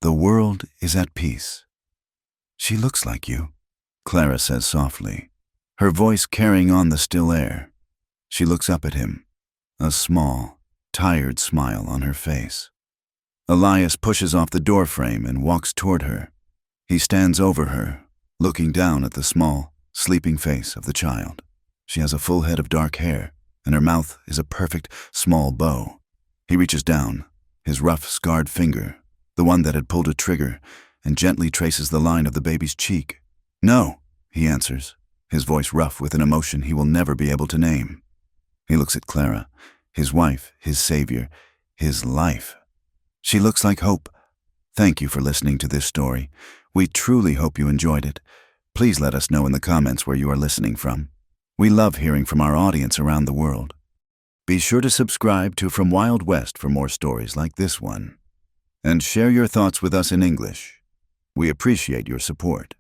The world is at peace. "She looks like you," Clara says softly, her voice carrying on the still air. She looks up at him, a small, tired smile on her face. Elias pushes off the doorframe and walks toward her. He stands over her, looking down at the small, sleeping face of the child. She has a full head of dark hair, and her mouth is a perfect, small bow. He reaches down, his rough, scarred finger, the one that had pulled a trigger, and gently traces the line of the baby's cheek. "No," he answers, his voice rough with an emotion he will never be able to name. He looks at Clara, his wife, his savior, his life. She looks like hope. Thank you for listening to this story. We truly hope you enjoyed it. Please let us know in the comments where you are listening from. We love hearing from our audience around the world. Be sure to subscribe to From Wild West for more stories like this one. And share your thoughts with us in English. We appreciate your support.